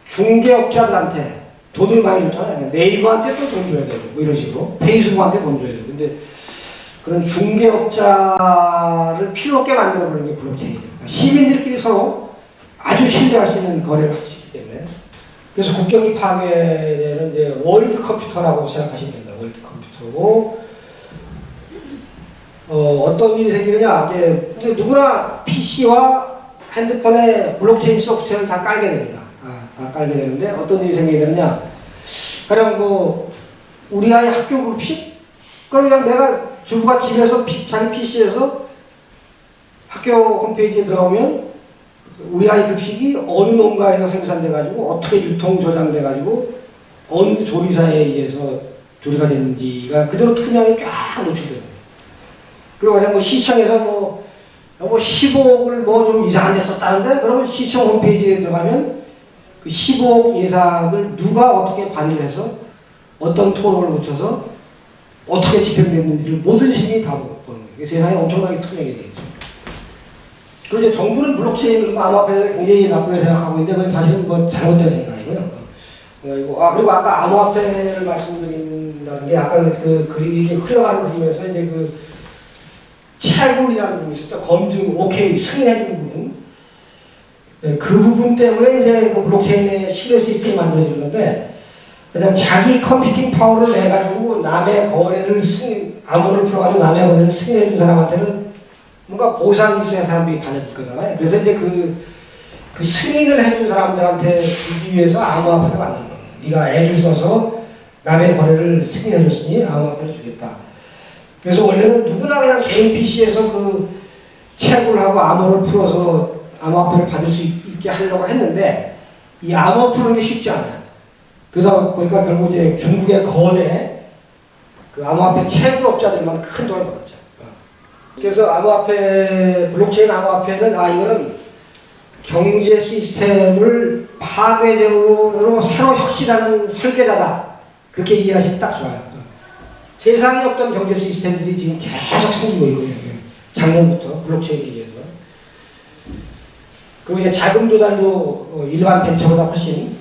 중개업자들한테 돈을 많이 줬잖아요. 네이버한테 또 돈 줘야 되고, 뭐 이런 식으로. 페이스북한테 돈 줘야 되고. 근데 그런 중개업자를 필요 없게 만들어버리는 게 블록체인이에요. 시민들끼리 서로 아주 신뢰할 수 있는 거래를 할 수 있기 때문에. 그래서 국경이 파괴되는 이제 월드 컴퓨터라고 생각하시면 됩니다. 월드 컴퓨터고, 어떤 일이 생기느냐, 이제 누구나 PC와 핸드폰에 블록체인 소프트웨어를 다 깔게 됩니다. 다 깔게 되는데 어떤 일이 생기게 되느냐, 가령 뭐 우리 아이 학교 급식? 그럼 그냥 내가 주부가 집에서 자기 PC에서 학교 홈페이지에 들어오면 우리 아이 급식이 어느 농가에서 생산돼가지고 어떻게 유통 저장돼가지고 어느 조리사에 의해서 조리가 됐는지가 그대로 투명히 쫙 노출돼요. 그리고 그냥 뭐 시청에서 뭐 15억을 뭐 좀 이상한 데 썼다는데, 그러면 시청 홈페이지에 들어가면 그 15억 예상을 누가 어떻게 관리를 해서 어떤 토론을 거쳐서 어떻게 집행됐는지를 모든 시민이 다 보는 거예요. 세상에 엄청나게 투명이 되겠죠. 그리고 이제 정부는 블록체인을 암호화폐에 굉장히 나쁘게 생각하고 있는데 그건 사실은 뭐 잘못된 생각이고요. 그리고 아까 암호화폐를 말씀드린다는 게 아까 그 그림이 이렇게 흘러가는 그림에서 이제 그 채굴이라는 부분이 있었죠. 검증, 오케이, 승인해주는 부분. 그 부분 때문에 이제 그 블록체인의 신뢰 시스템이 만들어지는데, 그다음 자기 컴퓨팅 파워를 내가지고 남의 거래를 암호를 풀어가지고 남의 거래를 승인해준 사람한테는 뭔가 보상이 있어야 사람들이 다녔을 거잖아요. 그래서 이제 그 승인을 해준 사람들한테 주기 위해서 암호화폐를 만든 거예요. 네가 애를 써서 남의 거래를 승인해줬으니 암호화폐를 주겠다. 그래서 원래는 누구나 그냥 개인 PC에서 그 채굴을 하고 암호를 풀어서 암호화폐를 받을 수 있게 하려고 했는데, 이 암호 푸는 게 쉽지 않아요. 그래서 그러니까 결국 이제 중국의 거대 그 암호화폐 채굴업자들만 큰 돈을 벌었죠. 그래서 암호화폐, 블록체인 암호화폐는 이거는 경제 시스템을 파괴적으로 새로 혁신하는 설계자다. 그렇게 이해하시면 딱 좋아요. 세상에 없던 경제 시스템들이 지금 계속 생기고 있거든요. 작년부터 블록체인에 의해서. 그리고 이제 자금 조달도 일반 벤처보다 훨씬,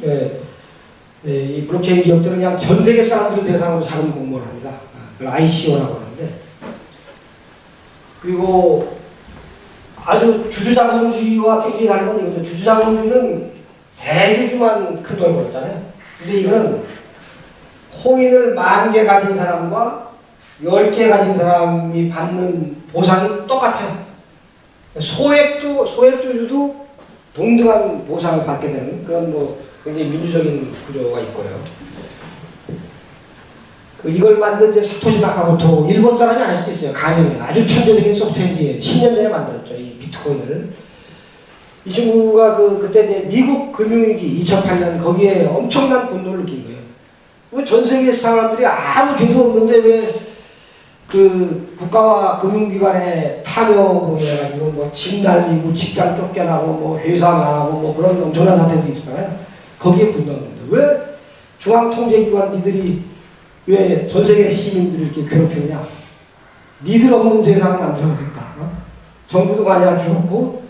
이 블록체인 기업들은 그냥 전 세계 사람들을 대상으로 자금 공모를 합니다. 그걸 ICO라고 하는데. 그리고 아주 주주자본주의와 굉장히 다른 건 이거죠. 주주자본주의는 대주주만 큰 돈을 벌었잖아요. 근데 이거는 코인을 10,000개 가진 사람과 10개 가진 사람이 받는 보상이 똑같아요. 소액주주도 동등한 보상을 받게 되는 그런 뭐 굉장히 민주적인 구조가 있고요. 이걸 만든 이제 사토시 나카모토, 일본 사람이 아닐 수도 있어요. 가명이 아주 천재적인 소프트웨어인지 10년 전에 만들었죠. 이 비트코인을. 이 친구가 그때 이제 미국 금융위기 2008년 거기에 엄청난 분노를 느낀 거예요. 왜 전 세계 사람들이 아무 죄도 없는데 왜 그 국가와 금융기관에 탐욕으로 해가지고 뭐 집 날리고 직장 쫓겨나고 뭐 회사 망하고 뭐 그런 엄청난 사태들이 있잖아요. 거기에 분노한 겁니다. 왜 중앙통제기관 니들이 왜 전 세계 시민들을 이렇게 괴롭히느냐? 니들 없는 세상을 만들어보겠다. 정부도 관여할 필요 없고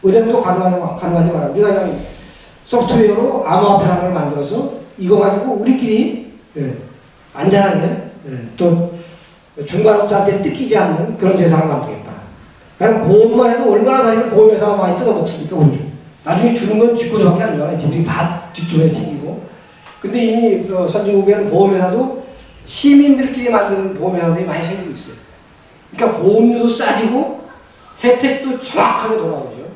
은행도 관여하지 마라. 우리가 그냥 소프트웨어로 암호화폐라는 걸 만들어서 이거 가지고 우리끼리 안전하게 또 중간업자한테 뜯기지 않는 그런 세상을 만들겠다. 그냥 보험만 해도 얼마나 사실 보험회사가 많이 뜯어먹습니까? 오히려. 나중에 주는 건 쥐꼬리밖에 안 주잖아요. 지들이 다 뒷줄에 챙기고. 근데 이미 선진국에는 보험회사도 시민들끼리 만드는 보험회사들이 많이 생기고 있어요. 그러니까 보험료도 싸지고 혜택도 정확하게 돌아오죠.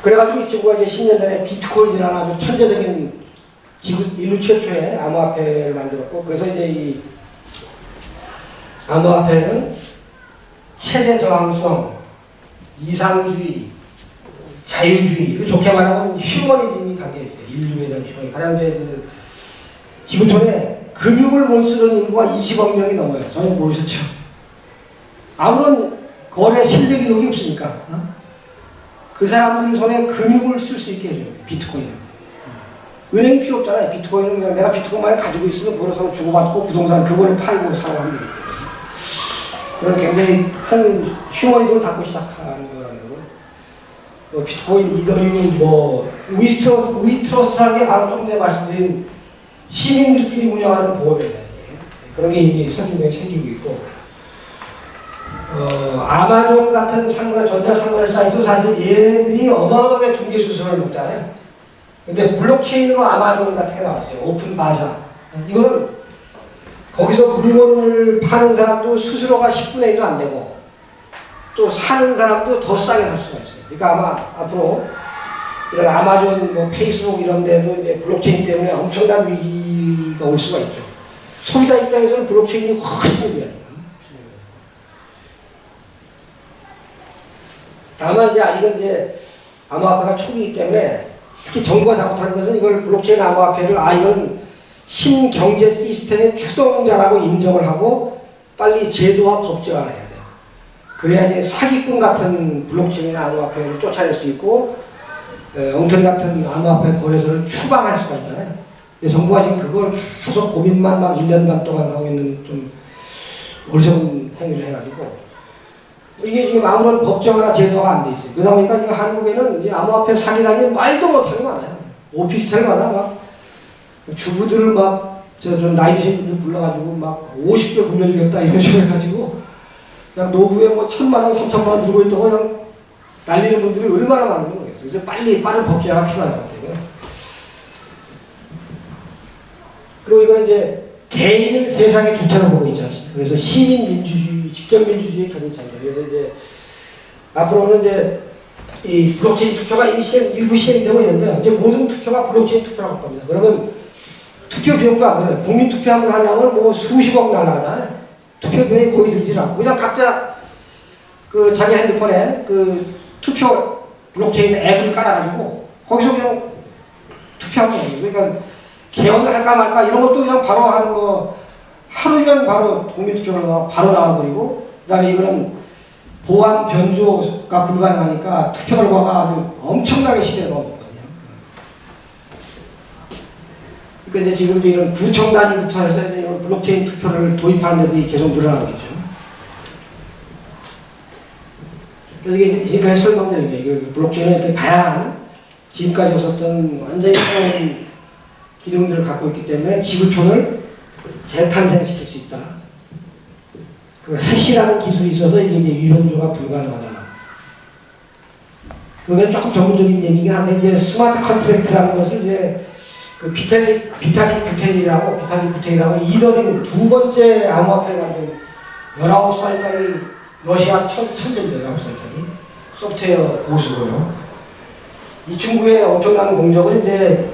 그래가지고 이 친구가 이제 10년 전에 비트코인이라는 아주 천재적인 인류 최초의 암호화폐를 만들었고, 그래서 이제 이 암호화폐는 체제 저항성, 이상주의, 자유주의, 좋게 말하면 휴머니즘이 담겨 있어요. 인류에 대한 휴머니즘. 가령 이제 그 지구촌에 금융을 못 쓰는 인구가 20억 명이 넘어요. 전혀 모르셨죠? 아무런 거래 실력 기록이 없으니까. 그 사람들 손에 금융을 쓸 수 있게 해줘요. 비트코인은. 은행이 필요 없잖아요. 비트코인은 그냥 내가 비트코인만 가지고 있으면 그걸로 서로 주고받고 부동산 그거를 팔고 사고 하면 되기 때문에. 그런 굉장히 큰 휴머니즘을 갖고 시작하는 거라는 거. 뭐 비트코인, 이더리움, 뭐 위트러스라는 게 바로 좀 전에 말씀드린 시민들끼리 운영하는 보험회사예요. 그런 게 이미 선진국에 생기고 있고, 아마존 같은 전자상거래 사이트도 사실 얘들이 어마어마하게 중개 수수료를 먹잖아요. 근데 블록체인으로 아마존 같은 게 나왔어요. 오픈 바자. 이거는 거기서 물건을 파는 사람도 수수료가 10분의 1도 안 되고, 또 사는 사람도 더 싸게 살 수가 있어요. 그러니까 아마 앞으로 이런 아마존, 뭐 페이스북 이런 데도 이제 블록체인 때문에 엄청난 위기가 올 수가 있죠. 소비자 입장에서는 블록체인이 훨씬 유리하니까. 다만 이제 아직은 이제 암호화폐가 초기이기 때문에 특히 정부가 잘못하는 것은 이걸 블록체인 암호화폐를 이건 신경제 시스템의 추동자라고 인정을 하고 빨리 제도와 법제화를 해야 돼요. 그래야 이제 사기꾼 같은 블록체인 암호화폐를 쫓아낼 수 있고 엉터리 같은 암호화폐 거래소를 추방할 수가 있잖아요. 근데 정부가 지금 그걸 계속 고민만 막 1년 반 동안 하고 있는 좀 어리석은 행위를 해가지고 이게 지금 아무런 법정이나 제도가 안 돼 있어요. 그러다 보니까 이거 한국에는 이 암호화폐 사기당이 말도 못하게 많아요. 오피스텔마다 막 주부들을 막 좀 나이 드신 분들 불러가지고 막 50개 굴려주겠다 이런 식으로 해가지고 그냥 노후에 뭐 1,000만 원, 3,000만 원 들고 있다고 그냥 날리는 분들이 얼마나 많은지 모르겠어요. 그래서 빠른 법제화가 필요한 상태고요. 그리고 이거는 이제 개인을 세상의 주체로 보고 있지 않습니까? 그래서 시민민주주의, 직접민주주의의 견인차입니다. 그래서 이제 앞으로는 이제 이 블록체인 투표가 이미 일부 시행이 되고 있는데 이제 모든 투표가 블록체인 투표라고 할 겁니다. 그러면 투표 비용도 안 들어요. 국민 투표 한 번 하려면 뭐 수십억 날라가잖아요. 투표 비용이 거의 들지 않고 그냥 각자 그 자기 핸드폰에 그 투표 블록체인 앱을 깔아가지고 거기서 그냥 투표하면 돼요. 그러니까 개헌을 할까 말까 이런 것도 그냥 바로 한 뭐 하루면 바로 국민투표가 바로 나와버리고 그다음에 이거는 보안 변조가 불가능하니까 투표 결과가 아주 엄청나게 시대가 오거든요. 그러니까 이제 지금 이런 구청 단위부터 해서 이제 이런 블록체인 투표를 도입하는 데들이 계속 늘어나고 있죠. 그래서 이게 지금까지 설명드린 게 블록체인은 이렇게 다양한 지금까지 없었던 완전히 새로운 기능들을 갖고 있기 때문에 지구촌을 재탄생시킬 수 있다. 그 해시라는 기술이 있어서 이게 이제 위변조가 불가능하다. 그게 조금 전문적인 얘기긴 한데 이제 스마트 컨트랙트라는 것을 이제 그 비타리 부테일이라고 이더리움 두 번째 암호화폐를 만든 19살짜리 러시아 천재입니다. 19살짜리 소프트웨어 고수고요. 이 친구의 엄청난 공적은 이제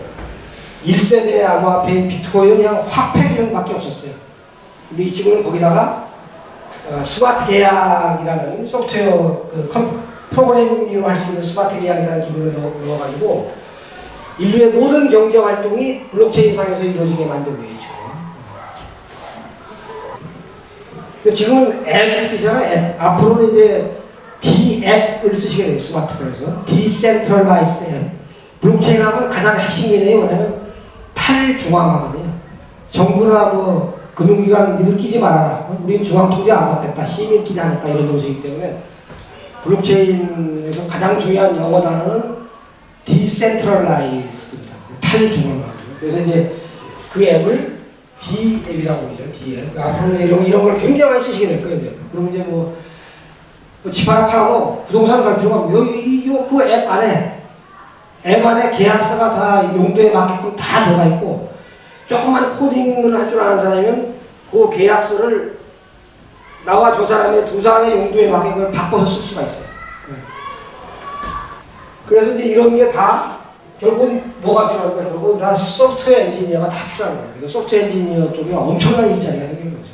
1세대 암호화폐인 비트코인은 그냥 화폐 기능밖에 없었어요. 근데 이 친구는 거기다가 스마트 계약이라는 소프트웨어 프로그래밍으로 할 수 있는 스마트 계약이라는 기능을 넣어가지고 인류의 모든 경제 활동이 블록체인 상에서 이루어지게 만든 거예요. 지금은 앱을 쓰잖아요. 앱. 앞으로는 이제 D-앱을 쓰시게 돼요. 스마트폰에서. Decentralized 앱. 블록체인 하면 가장 핵심 개념이 뭐냐면 탈중앙화거든요. 정부나 뭐 금융기관 니들 끼지 말아라. 우린 중앙통제 안 받겠다. 시민끼리 하겠다. 이런 정책이기 때문에 블록체인에서 가장 중요한 영어 단어는 Decentralized입니다. 탈중앙화거든요. 그래서 이제 그 앱을 D-앱이라고 그러죠. D-앱. 앞으로는 이런 걸 굉장히 많이 쓰시게 될 거예요. 그럼 이제 뭐 집 하나 팔아도 부동산 갈 필요가 없고 그 앱 안에 계약서가 다 용도에 맞게끔 다 들어가 있고 조금만 코딩을 할 줄 아는 사람이면 그 계약서를 나와 저 사람의 두 사람의 용도에 맞게 그걸 바꿔서 쓸 수가 있어요. 그래서 이제 이런 게 다 결국은 뭐가 필요할까? 결국은 다 소프트웨어 엔지니어가 다 필요한 거예요. 그래서 소프트웨어 엔지니어 쪽에 엄청난 일자리가 생긴 거죠.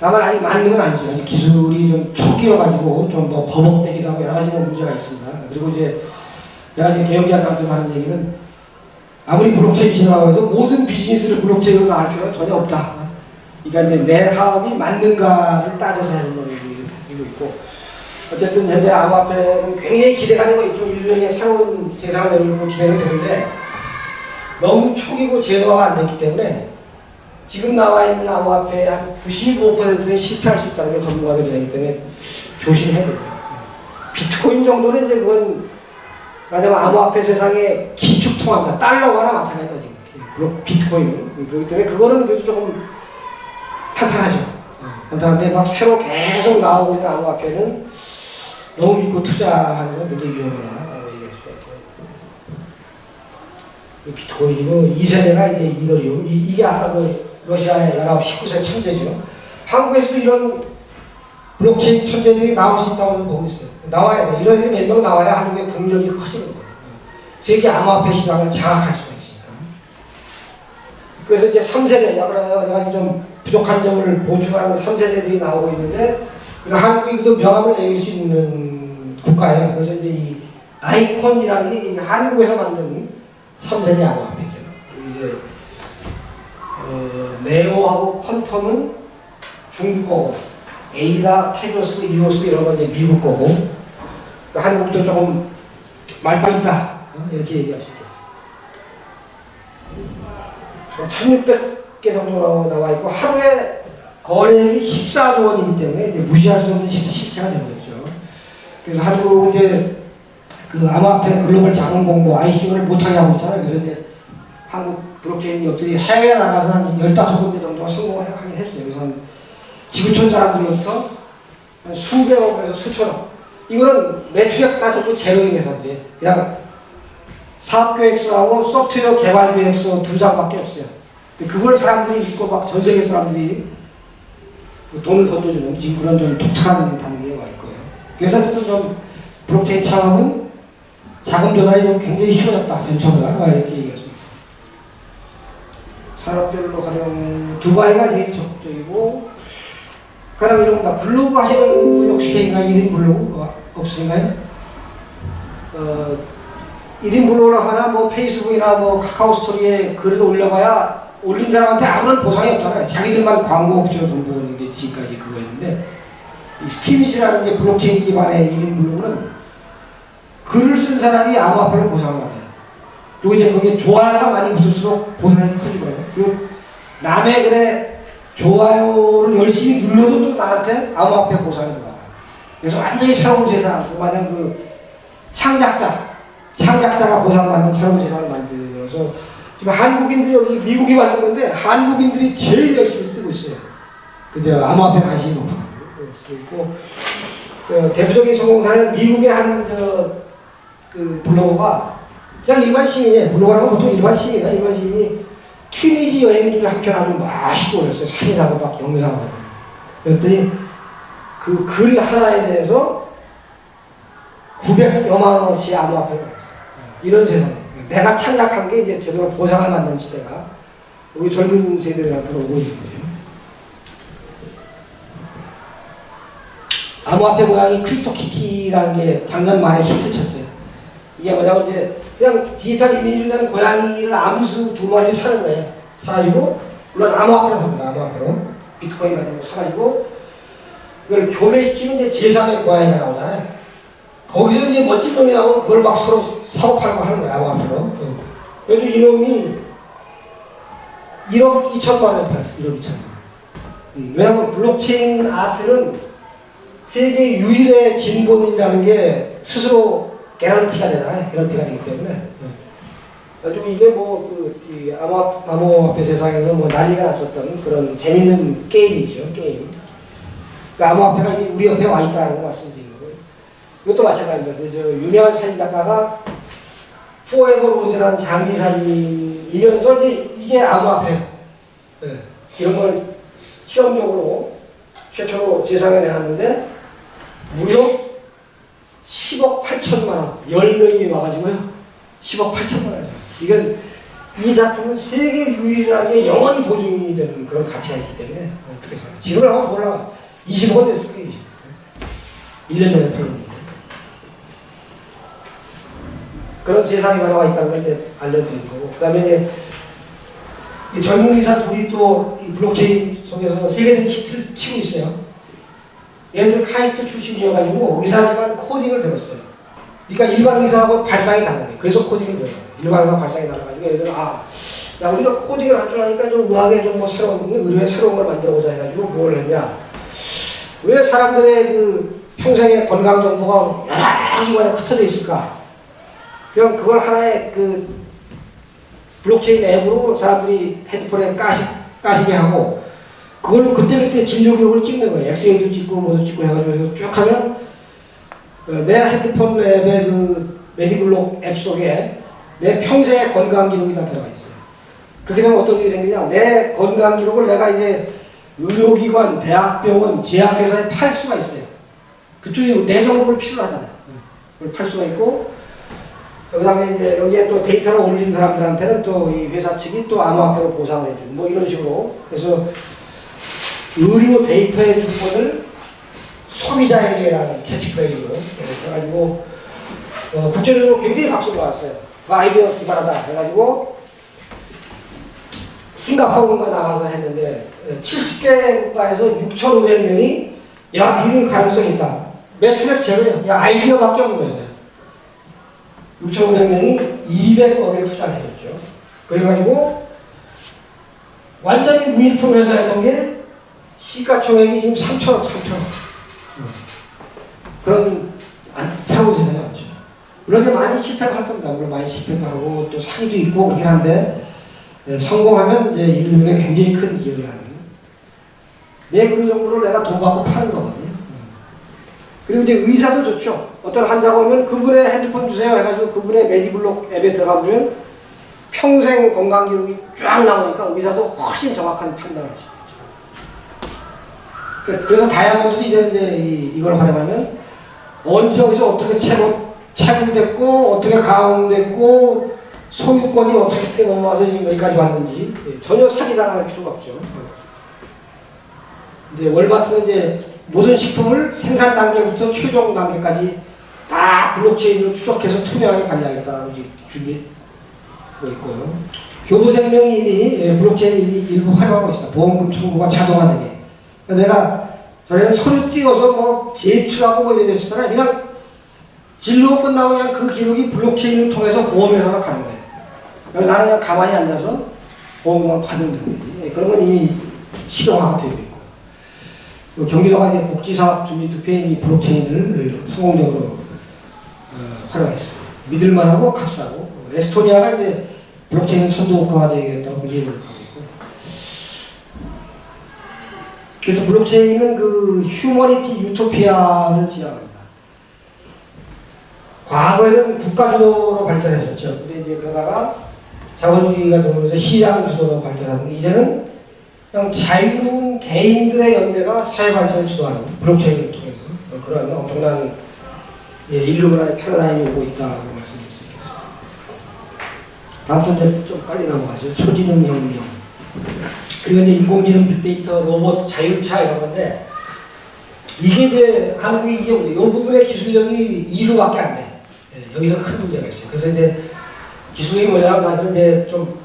다만 아직 맞는 건 아니죠. 아직 기술이 좀 초기여가지고 좀 뭐 버벅대기도 하고 여러 가지 문제가 있습니다. 그리고 이제 제가 이제 경영자들한테 하는 얘기는 아무리 블록체인이 지나가고 해서 모든 비즈니스를 블록체인으로 나갈 필요는 전혀 없다. 그러니까 이제 내 사업이 맞는가를 따져서 하는 걸 가지고 있고 어쨌든 현재 암호화폐는 굉장히 기대가 되고 있죠. 인류의 새로운 세상을 내려오고 기대는 되는데 너무 초기고 제도화가 안 됐기 때문에 지금 나와 있는 암호화폐의 한 95%는 실패할 수 있다는 게 전문가들 이야기이기 때문에 조심해야 되죠. 비트코인 정도는 이제 그건 말하자면 암호화폐 세상에 기축통화입니다. 달러와나 마찬가지다 지금. 비트코인은. 그렇기 때문에 그거는 그래도 조금 탄탄하죠. 탄탄한데 막 새로 계속 나오고 있는 암호화폐는 너무 믿고 투자하는 건 굉장히 위험하다고 얘기할 수가 있고요. 비트코인이고 2세대가 이제 이거리움. 이게 아까 그 러시아의 19세 천재죠. 한국에서도 이런 블록체인 천재들이 나올 수 있다고 저는 보고 있어요. 나와야 돼. 이런 애들이 몇 명 나와야 한국의 국력이 커지는 거예요. 세계 암호화폐 시장을 장악할 수가 있으니까. 그래서 이제 3세대, 여러 가지 좀 부족한 점을 보충하는 3세대들이 나오고 있는데, 그러니까 한국이 그 명함을 내밀 수 있는 국가예요. 그래서 이제 이 아이콘이라는 게 한국에서 만든 3세대 암호화폐죠. 이제 네오하고 퀀텀은 중국 거고, 에이다, 테조스, 이오스 이런 건 이제 미국 거고, 그러니까 한국도 조금 말빨 있다 이렇게 얘기할 수 있겠어요. 1,600개 정도 나와 있고 하루에 거래액이 14조 원이기 때문에 이제 무시할 수 없는 실체가 되는 거죠. 그래서 한국은 이제 그 암호화폐 글로벌 자금 공모 ICO를 못하게 하고 있잖아요. 그래서 이제 한국 블록체인 기업들이 해외에 나가서 한 15군데 정도가 성공을 하긴 했어요. 그래서 한 지구촌 사람들로부터 한 수백억에서 수천억. 이거는 매출액 따져도 제로인 회사들이에요. 그냥 사업계획서하고 소프트웨어 개발계획서 2장밖에 없어요. 그걸 사람들이 믿고 막 전 세계 사람들이 돈을 던져주는 지금 그런 좀 독특한 단계에 와 있고요. 그래서 좀 블록체인 창업은 자금 조달이 좀 굉장히 쉬워졌다. 벤처보다 이렇게 얘기할 수 있어요. 산업별로 가령 두바이가 제일 적극적이고, 그럼 이런 거 블로그 하시는 분 혹시 계신가요? 1인 블로그 없으신가요? 1인 블로그를 하나 뭐 페이스북이나 뭐 카카오 스토리에 글을 올려봐야 올린 사람한테 아무런 보상이 없잖아요. 자기들만 광고 업체로 돈 버는 게 지금까지 그거였는데, 이 스티미즈라는 이제 블록체인 기반의 1인 블로그는 글을 쓴 사람이 암호화폐를 보상을 받아요. 그리고 이제 거기에 좋아요가 많이 붙을수록 보상이 커지고요. 그리고 남의 글에 좋아요를 열심히 눌러도 또 나한테 암호화폐 보상이 들어와요. 그래서 완전히 새로운 세상, 마냥 그 창작자가 보상받는 새로운 세상을 만들어서 지금 한국인들이 여기 미국이 만든 건데 한국인들이 제일 열심히 쓰고 있어요. 그저 암호화폐 관심이 높아가지고 있고, 그 대표적인 성공 사례는 미국의 한 그 블로거가 그냥 일반 시민이에요. 블로거라면 보통 일반 시민이에요. 일반 시민이 튀니지 여행기를 한 편 아주 맛있게 올렸어요. 사진하고 막 영상하고. 그랬더니 그 글 하나에 대해서 900여만 원어치 암호화폐가 있어요. 이런 세상에 내가 창작한 게 이제 제대로 보상을 받는 시대가 우리 젊은 세대들한테 오고 있는 거죠. 암호화폐 고양이 크립토키티라는 게 작년 말에 히트 쳤어요. 이게 뭐냐면 이제 그냥 디지털 이미지로 된 고양이를 암수 2마리 사는 거예요. 사가지고, 물론 암호화폐로 삽니다. 암호화폐로. 비트코인 같은 거 사가지고, 그걸 교배시키면 이제 제3의 고양이가 나오잖아요. 거기서 이제 멋진 놈이 나오면 그걸 막 서로 사고팔고 하는 거예요. 암호화폐로. 그래도 이놈이 1억 2천만 원에 팔았어요. 1억 2천만 원. 왜냐면 블록체인 아트는 세계 유일의 진본이라는 게 스스로 개런티가 되잖아요. 개런티가 되기 때문에. 그래가지고 이게 이 암호화폐 세상에서 뭐 난리가 났었던 그런 재밌는 게임이죠. 게임. 그 암호화폐가 우리 옆에 와 있다는 거 말씀드리는 거예요. 이것도 마찬가지입니다. 유명한 사진 작가가 포에버 로즈라는 장미 사진이면서 이게 암호화폐. 네. 이런 걸 실험적으로 최초로 세상에 내놨는데 무려 10억 8천만 원, 10명이 와가지고요. 10억 8천만 원. 이건 이 작품은 세계 유일하게 영원히 보증이 되는 그런 가치가 있기 때문에 그렇게 생각해요. 지금 아마 더 올라가 20억 원 됐을 거예요. 1년 전에 팔린 거. 그런 세상이 나와 있다는 걸 이제 알려드린 거고, 그 다음에 이제 이 젊은 의사 둘이 또 이 블록체인 속에서 세계적인 히트를 치고 있어요. 얘들 카이스트 출신이어가지고 의사지만 코딩을 배웠어요. 그러니까 일반 의사하고 발상이 다른 거예요. 그래서 코딩을 배워요. 일반 의사하고 발상이 달라가지고 얘들은 야, 우리가 코딩을 할 줄 아니까 좀 의학에 좀 뭐 새로운, 의료에 새로운 걸 만들어보자 해가지고 뭘 했냐. 왜 사람들의 그 평생의 건강 정보가 여러 기관에 흩어져 있을까? 그냥 그걸 하나의 그 블록체인 앱으로 사람들이 핸드폰에 까시게 하고, 그걸로 그때그때 진료 기록을 찍는 거예요. 엑스레이도 찍고 뭐도 찍고 해가지고 쭉 하면 내 핸드폰 앱의 그 메디블록 앱 속에 내 평생의 건강 기록이 다 들어가 있어요. 그렇게 되면 어떤 일이 생기냐? 내 건강 기록을 내가 이제 의료기관, 대학병원, 제약회사에 팔 수가 있어요. 그쪽이 내 정보를 필요로 하잖아요. 그걸 팔 수가 있고, 그 다음에 이제 여기에 또 데이터를 올린 사람들한테는 또 이 회사 측이 또 암호화폐로 보상을 해주고, 뭐 이런 식으로. 그래서 의료 데이터의 주권을 소비자에게라는 캐치프레이즈로 해가지고, 국제적으로 굉장히 박수를 받았어요. 그 아이디어 기발하다 해가지고, 싱가포르가 나가서 했는데, 70개 국가에서 6,500명이, 야, 믿을 가능성이 있다. 매출액 제로예요. 야, 아이디어밖에 없는 거였어요. 6,500명이 200억에 투자를 해줬죠. 그래가지고, 완전히 무일품 회사였던 게, 시가총액이 지금 3천억. 그런 사고 세상이 왔죠. 물론 이제 많이 실패를 할 겁니다. 물론 많이 실패도 하고 또 사기도 있고 그렇긴 한데, 성공하면 이제 인류에게 굉장히 큰 기여를 하는. 내 의료 정보를 내가 돈 받고 파는 거거든요. 그리고 이제 의사도 좋죠. 어떤 환자가 오면 그분의 핸드폰 주세요 해가지고 그분의 메디블록 앱에 들어가보면 평생 건강 기록이 쫙 나오니까 의사도 훨씬 정확한 판단을 하죠. 그래서 다이아몬드도 이제 이걸 활용하면 언제 어디서 어떻게 채굴됐고 어떻게 가공됐고 소유권이 어떻게 넘어와서 지금 여기까지 왔는지 전혀 사기당할 필요가 없죠. 이제 월마트는 이제 모든 식품을 생산 단계부터 최종 단계까지 다 블록체인으로 추적해서 투명하게 관리하겠다고 준비하고 있고요. 교보생명이 이미 블록체인 일부 활용하고 있습니다. 보험금 청구가 자동화되게. 내가 전에는 서류 띄워서 뭐 제출하고 뭐 이래 됐었잖아요. 그냥 진료가 끝나고 그냥 그 기록이 블록체인을 통해서 보험회사가 가는 거예요. 나는 그냥 가만히 앉아서 보험금만 받으면 되는 거지. 그런 건 이미 실용화가 되고 있고. 경기도가 이제 복지사업 준비 투표에 이 블록체인을 성공적으로 활용했습니다. 믿을만하고 값싸고. 에스토니아가 이제 블록체인 선도국가가 되겠다고 얘기를 하고 있고. 그래서 블록체인은 그 휴머니티 유토피아를 지향합니다. 과거에는 국가 주도로 발전했었죠. 근데 이제 그러다가 자본주의가 들어오면서 시장 주도로 발전하는데 이제는 그냥 자유로운 개인들의 연대가 사회 발전을 주도하는 블록체인을 통해서 그런 엄청난 인류 문화의 패러다임이 오고 있다고 말씀드릴 수 있겠습니다. 다음부터 좀 빨리 넘어가죠. 초지능 혁명. 이건 이제 인공지능, 빅데이터, 로봇, 자율차 이런 건데 이게 이제 한국이 이게 이 부분의 기술력이 2루밖에 안 돼. 여기서 큰 문제가 있어요. 그래서 이제 기술이 뭐냐면 사실은 이제 좀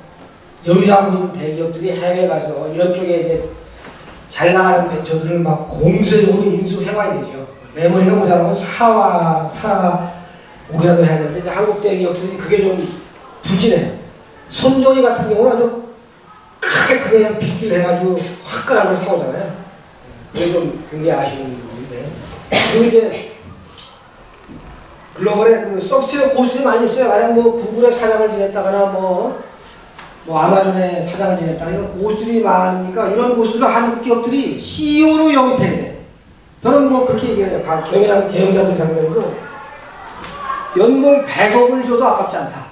여유자금 있는 대기업들이 해외에 가서 이런 쪽에 이제 잘 나가는 벤처들을 막 공세적으로 인수해와야 되죠. 메모리가 뭐냐면 사 오게라도 해야 되는데 이제 한국 대기업들이 그게 좀 부진해요. 손정희 같은 경우는 아주 크게 그냥 빅딜 해가지고 화끈한 걸 사오잖아요. 그게 좀 굉장히 아쉬운 부분인데. 그리고 이제 글로벌에 그 소프트웨어 고수들이 많이 있어요. 만약 뭐 구글의 사장을 지냈다거나 뭐 아마존의 사장을 지냈다거나 이런 고수들이 많으니까 이런 고수를 한국 기업들이 CEO로 영입해야 돼. 저는 뭐 그렇게 얘기해요. 경영자들 상대로도 연봉 100억을 줘도 아깝지 않다.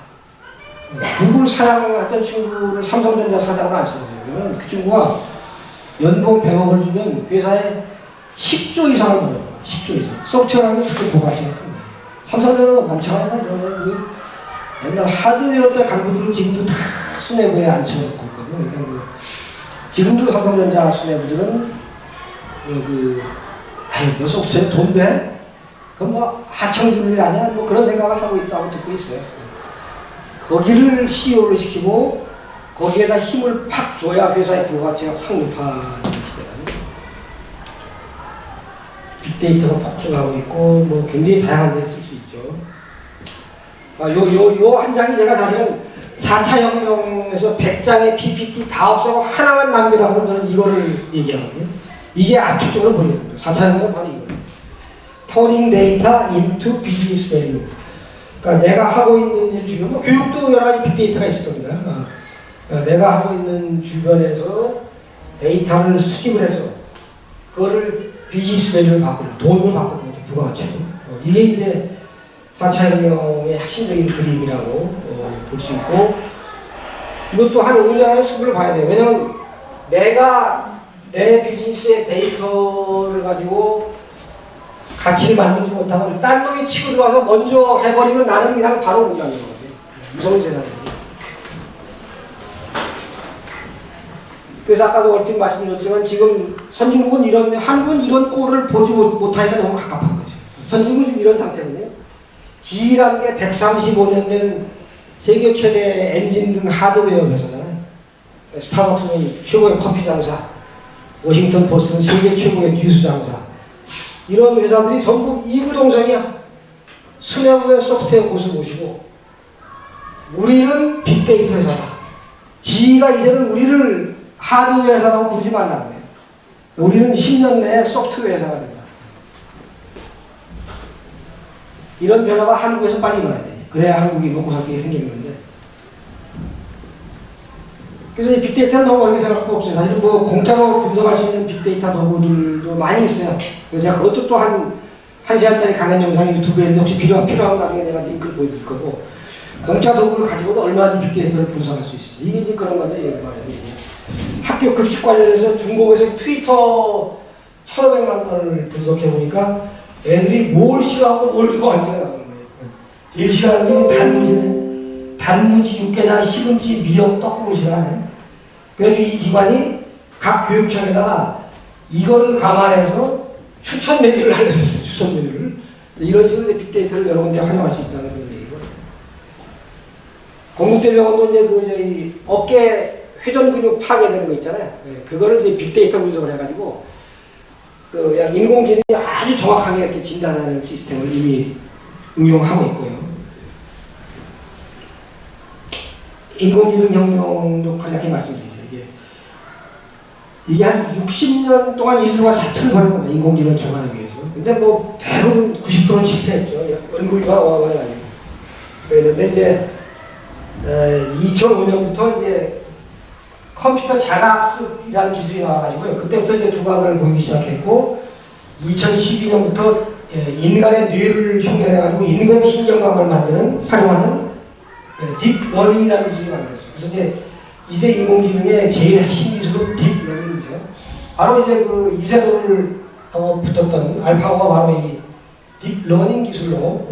구글 사장을 했던 친구를 삼성전자 사장을 안 쳐주세요. 그러면 그 친구가 연봉 100억을 주면 회사에 10조 이상을 벌어요. 10조 이상. 소프트웨어라는 게 그렇게 부가치가 큰 거예요. 삼성전자가 멈춰가니까 이러면 그 옛날 하드웨어 때 간부들은 지금도 다 수뇌부에 앉혀놓고 있거든요. 그러니까 지금도 삼성전자 수뇌부들은 너 소프트웨어 돈 돼? 그럼 뭐 하청 줄 일 아니야? 뭐 그런 생각을 하고 있다고 듣고 있어요. 거기를 CEO를 시키고 거기에다 힘을 팍 줘야 회사의 부가가치가 확 높아지는 시대거든요. 빅데이터가 폭증하고 있고 뭐 굉장히 다양한 데 쓸 수 있죠. 요 한 장이 제가 사실은 4차 혁명에서 100장의 PPT 다 없애고 하나만 남기라고 저는 이거를 얘기하거든요. 이게 압축적으로 보여요. 4차 혁명은 바로 이거예요. Turning data into business value. 그러니까 내가 하고 있는 일 주변, 뭐 교육도 여러 가지 빅데이터가 있을 겁니다. 내가 하고 있는 주변에서 데이터를 수집을 해서 그거를 비즈니스 밸류를 바꾸는, 돈을 바꾸는 거죠. 부가가치로. 이게 이제 4차 혁명의 핵심적인 그림이라고 볼 수 있고, 이것도 한 5년 안에 승부를 봐야 돼요. 왜냐면 내가 내 비즈니스의 데이터를 가지고 가치를 만들지 못하면 딴 놈이 치고 들어와서 먼저 해버리면 나는 그냥 바로 못 남는 거거든요. 무서운 세상이지. 그래서 아까도 얼핏 말씀드렸지만 지금 선진국은 한국은 이런 꼴을 보지 못하니까 너무 갑갑한 거죠. 선진국은 지금 이런 상태거든요. G라는 게 135년 된 세계 최대 엔진 등 하드웨어 회사잖아요. 스타벅스는 최고의 커피 장사, 워싱턴 포스트는 세계 최고의 뉴스 장사. 이런 회사들이 전부 이구동성이야. 수뇌부의 소프트웨어 고수 모시고 우리는 빅데이터 회사다. G가 이제는 우리를 하드웨어 회사라고 부르지 말라고 해요. 우리는 10년 내에 소프트웨어 회사가 된다. 이런 변화가 한국에서 빨리 일어나야 돼. 그래야 한국이 먹고 살게 생기는 건데. 그래서 이 빅데이터는 너무 어렵게 생각할 거 없어요. 사실 뭐 공짜로 분석할 수 있는 빅데이터 도구들도 많이 있어요. 그래서 그것도 또 한 시간짜리 강연 영상이 유튜브에 있는데 혹시 필요하면 나중에 내가 링크를 보여드릴 거고, 공짜 도구를 가지고도 얼마든지 빅데이터를 분석할 수 있습니다. 이게 이제 그런 건데, 이게 말이에요. 학교 급식 관련해서 중국에서 트위터 1,500만 건을 분석해 보니까 애들이 뭘 싫어하고 뭘 좋아하는지가 나오는 거예요. 제일 싫어하는 게 단무지네. 단무지, 육개장, 시금치, 미역, 떡국을 싫어하네. 그래도 이 기관이 각 교육청에다가 이거를 감안해서 추천 메뉴를 알려줬어요. 추천 메뉴를. 이런 식으로 빅데이터를 여러 군데 활용할 수 있다는 그런 얘기고. 건국대병원도 이제 저희 어깨 회전 근육 파괴되는 거 있잖아요. 그거를 이제 빅데이터 분석을 해가지고 인공지능이 아주 정확하게 이렇게 진단하는 시스템을 이미 응용하고 있고요. 인공지능 혁명도 간략히 말씀드리죠. 이게 한 60년 동안 인류가 사투를 벌인 겁니다. 인공지능을 적용하기 위해서. 근데 뭐 대부분 90%는 실패했죠. 연구가 어마어마하게 아니고. 그런데 이제 2005년부터 이제 컴퓨터 자가학습이라는 기술이 나와가지고요. 그때부터 이제 두각을 보이기 시작했고, 2012년부터 인간의 뇌를 흉내내가지고 인공신경감을 활용하는 딥러닝이라는 기술이 만들었어요. 그래서 이제 이대 인공지능의 제일 핵심 기술은 딥러닝이죠. 바로 이제 그 이세돌을 붙었던 알파고가 바로 이 딥러닝 기술로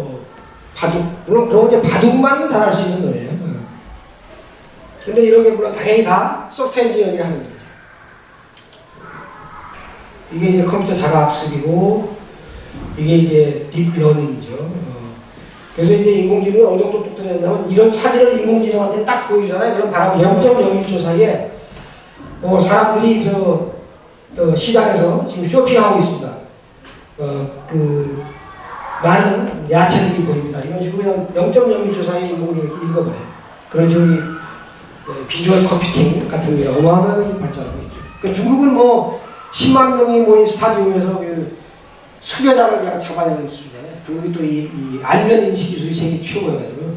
바둑, 물론 그런 이제 바둑만 잘할 수 있는 거예요. 근데 이런 게 물론 당연히 다 소프트웨어 엔지니어링이 하는 거죠. 이게 이제 컴퓨터 자가학습이고, 이게 이제 딥러닝이죠. 그래서 이제 인공지능이 어느 정도 똑똑하냐면, 이런 사진을 인공지능한테 딱 보여주잖아요. 그럼 바로 0.01초 사이에 사람들이 시장에서 지금 쇼핑하고 있습니다. 많은 야채들이 보입니다. 이런 식으로 그냥 0.01초 사이에 인공지능이 읽어버려요. 그런 식으로 비주얼 컴퓨팅 같은 게 어마어마하게 발전하고 있죠. 그러니까 중국은 뭐 10만 명이 모인 스타디움에서 수백 장을 그냥 잡아내는 수준이잖아요. 중국이 또 이 안면 인식 기술이 세계 최고여가지고.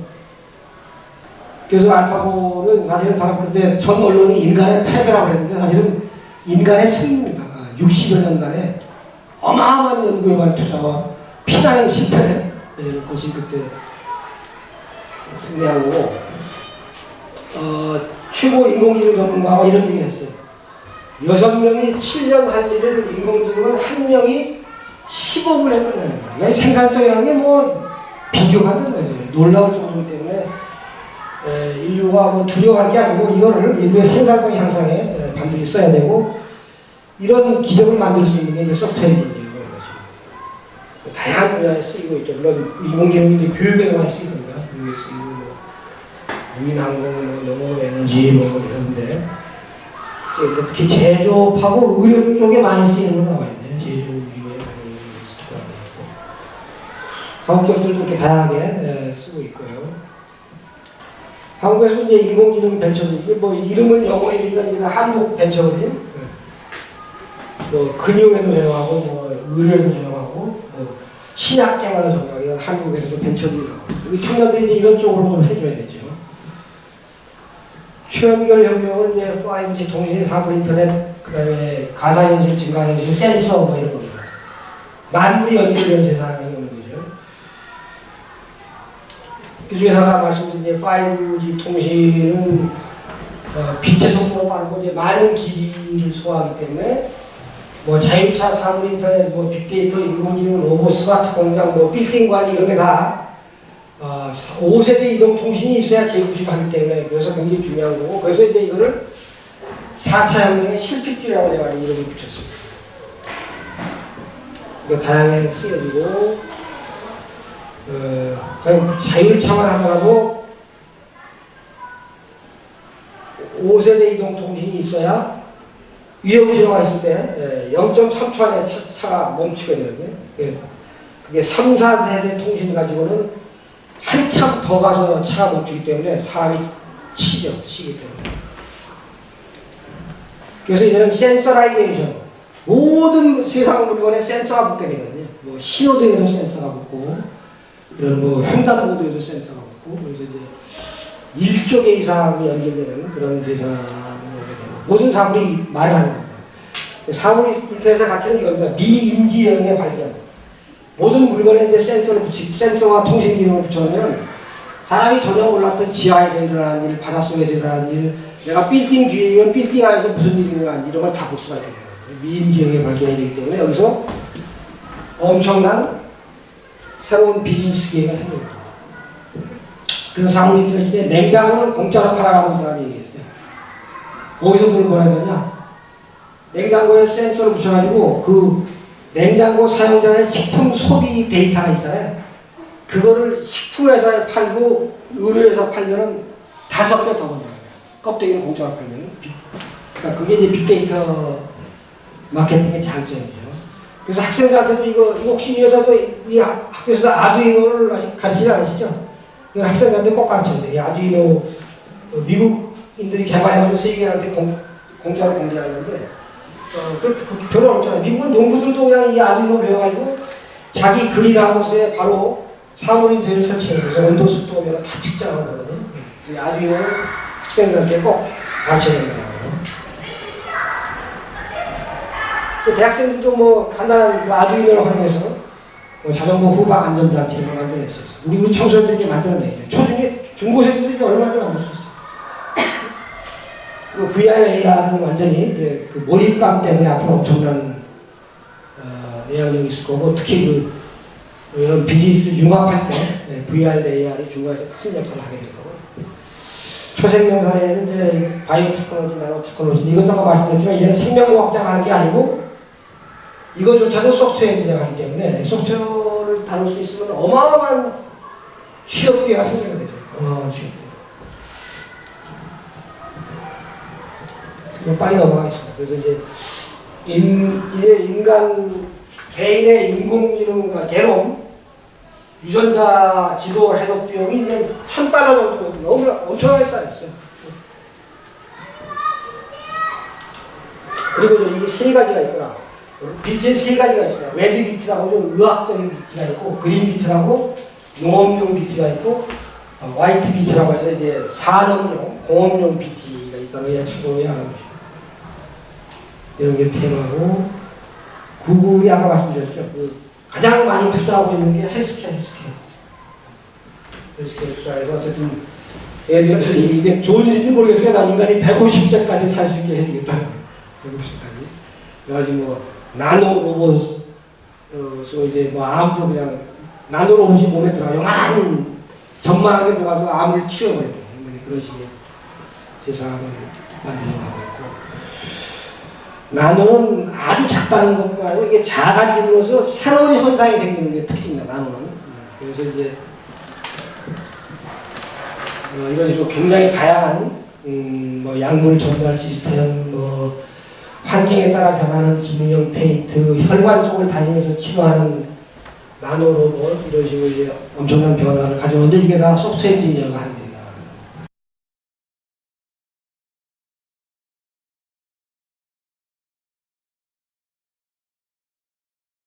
그래서 알파고는 사실은 그때 전 언론이 인간의 패배라고 했는데 사실은 인간의 승리입니다. 60여 년간의 어마어마한 연구에 많은 투자와 피나는 실패, 것이 그때 승리한 거고. 최고 인공지능 전문가가 이런 얘기를 했어요. 6명이 7년 할 일을 인공지능은 1명이 15분에 끝내는 거예요. 생산성이라는 게 뭐 비교가 안 되는 거죠. 놀라울 정도이기 때문에 인류가 뭐 두려워할 게 아니고 이거를 인류의 생산성 향상에 반드시 써야 되고, 이런 기적을 만들 수 있는 게 이제 소프트웨어 엔지니어인 거죠. 다양한 분야에 쓰이고 있죠. 물론 인공지능이 이제 교육에서 많이 쓰이거든요. 교육에 쓰이고 유인항공, 농업, 에너지 뭐 이런데 특히 제조업하고 의료 쪽에 많이 쓰이는 거 나와 있네요. 제조, 의료에 많이 쓸 거라고 있고, 한국 기업들도 이렇게 다양하게 쓰고 있고요. 한국에서 이제 인공지능 벤처들, 이게 뭐 이름은 영어 이름이니까 한국 벤처거든요. 뭐 근육에도 제공하고, 뭐 의료에도 제공하고, 뭐 신약 개발을 제공하고, 이런 한국에서도 벤처들이 나오고, 우리 청년들이 이제 이런 쪽으로 좀 해줘야 되죠. 최연결 혁명은 이제 5G 통신, 사물 인터넷, 그다음에 가상현실, 증강현실, 센서 뭐 이런 겁니다. 만물이 연결된 세상이 오는 거죠. 그 중에서 아까 말씀드린 이제 5G 통신은 빛의 속도로 빠르고 이제 많은 기기를 소화하기 때문에 뭐 자율차, 사물 인터넷, 뭐 빅데이터, 인공지능, 로봇, 스마트 공장, 뭐 빌딩 관리 이런 게 다 5세대 이동 통신이 있어야 재구축하기 때문에 그래서 굉장히 중요한 거고 그래서 이제 이거를 4차 혁명의 실핏줄이라고 내가 이름을 붙였습니다. 이거 다양하게 쓰여지고 그냥 자율차만 하더라도 5세대 이동 통신이 있어야 위험 신호가 있을 때 0.3초 안에 차가 멈추게 되거든요. 그게 3, 4세대 통신 가지고는 한참 더 가서 차가 멈추기 때문에 사람이 치기 때문에. 그래서 이제는 센서라이제이션, 모든 세상 물건에 센서가 붙게 되거든요. 뭐 신호등에도 센서가 붙고, 이런 뭐 횡단보도에도 센서가 붙고, 그래서 이제 1조 개 이상이 연결되는 그런 세상, 모든 사물이 말을 하는 겁니다. 사물 인터넷의 가치는 이겁니다. 미인지 영역의 발견. 모든 물건에 이제 센서와 통신 기능을 붙여놓으면 사람이 전혀 몰랐던 지하에서 일어나는 일, 바닷속에서 일어나는 일, 내가 빌딩 주위면 빌딩 안에서 무슨 일이 일어나는지 이런 걸 다 볼 수가 있게 돼요. 미인지형의 발견이 되기 때문에 여기서 엄청난 새로운 비즈니스 기회가 생깁니다. 그래서 사물 인터넷에 냉장고를 공짜로 팔아가는 사람이 얘기했어요. 어디서 돈을 벌어야 되냐? 냉장고에 센서를 붙여가지고 그 냉장고 사용자의 식품 소비 데이터가 있잖아요. 그거를 식품회사에 팔고 의료회사 팔면은 5배 더 번다. 껍데기는 공짜로 팔면은. 그러니까 그게 이제 빅데이터 마케팅의 장점이죠. 그래서 학생들한테도 이거 혹시 이 회사도 이 학교에서 아두이노를 가르치지 않으시죠? 이거 학생들한테 꼭 가르쳐야 돼요. 이 아두이노 미국인들이 개발해가지고 세계한테 공짜로 공개하는데 별로 없잖아요. 미국은 농부들도 그냥 이 아두이노 배워가지고 자기 그릴하우스에 바로 사물 인터넷을 설치해서 온도 습도 오면 다 측정하는 거거든요. 이 아두이노를 학생들한테 꼭 가르쳐야 된다고. 대학생들도 뭐 간단한 그 아두이노를 활용해서 뭐 자전거 후방 안전장치를 만들어낼 수 있어요. 우리 청소년들이 만들어내죠. 초중에 중고생들이 얼마나 만들 수 있어요. 그리고 VR, AR은 완전히 이제 그 몰입감 때문에 앞으로 엄청난 영향력이 있을 거고 특히 그 이런 비즈니스 융합할 때 VR, AR이 중간에서 큰 역할을 하게 되고 초생명사회는 이제 바이오 테크놀로지, 나노 테크놀로지 이것도 아까 말씀드렸지만 이제는 생명과학자가 하는 게 아니고 이거조차도 소프트웨어 엔지니어가 하기 때문에 소프트웨어를 다룰 수 있으면 어마어마한 취업 기회가 생기게 되죠. 어마어마한 취업 기회. 빨리 넘어가겠습니다. 그래서 이제 인간 개인의 인공지능과 개놈 유전자 지도 해독 비용이 이제 $1,000 정도 너무 엄청나게 쌓였어요. 그리고 이게 세 가지가 있구나. 비트에 세 가지가 있습니다. 레드 비트라고 의학적인 비트가 있고, 그린 비트라고 농업용 비트가 있고, 화이트 비트라고 해서 이제 산업용, 공업용 비트가 있다고 해야 참고해야 하는 것이죠. 이런 게 테마고, 구글이 아까 말씀드렸죠. 가장 많이 투자하고 있는 게 헬스케어 투자해서 어쨌든 예를 들어서 이게 좋은 일인지 모르겠어요. 난 인간이 150세까지 살 수 있게 해주겠다. 150세까지. 그래가지고 뭐 나노 로봇, 이제 뭐 암도 그냥 나노 로봇이 몸에 들어가 요만한 전만하게 들어가서 암을 치료해버려요. 그런 식의 세상을 만들어가고 있고. 나노는 아주 작다는 것뿐만 아니고 이게 작아짐으로써 새로운 현상이 생기는 게 특징입니다. 나노는. 그래서 이제 이런 식으로 굉장히 다양한 뭐 약물 전달 시스템, 뭐 환경에 따라 변하는 기능형 페인트, 혈관 속을 다니면서 치료하는 나노 로봇 이런 식으로 이제 엄청난 변화를 가져오는데 이게 다 소프트웨어 엔지니어가 하는 거예요.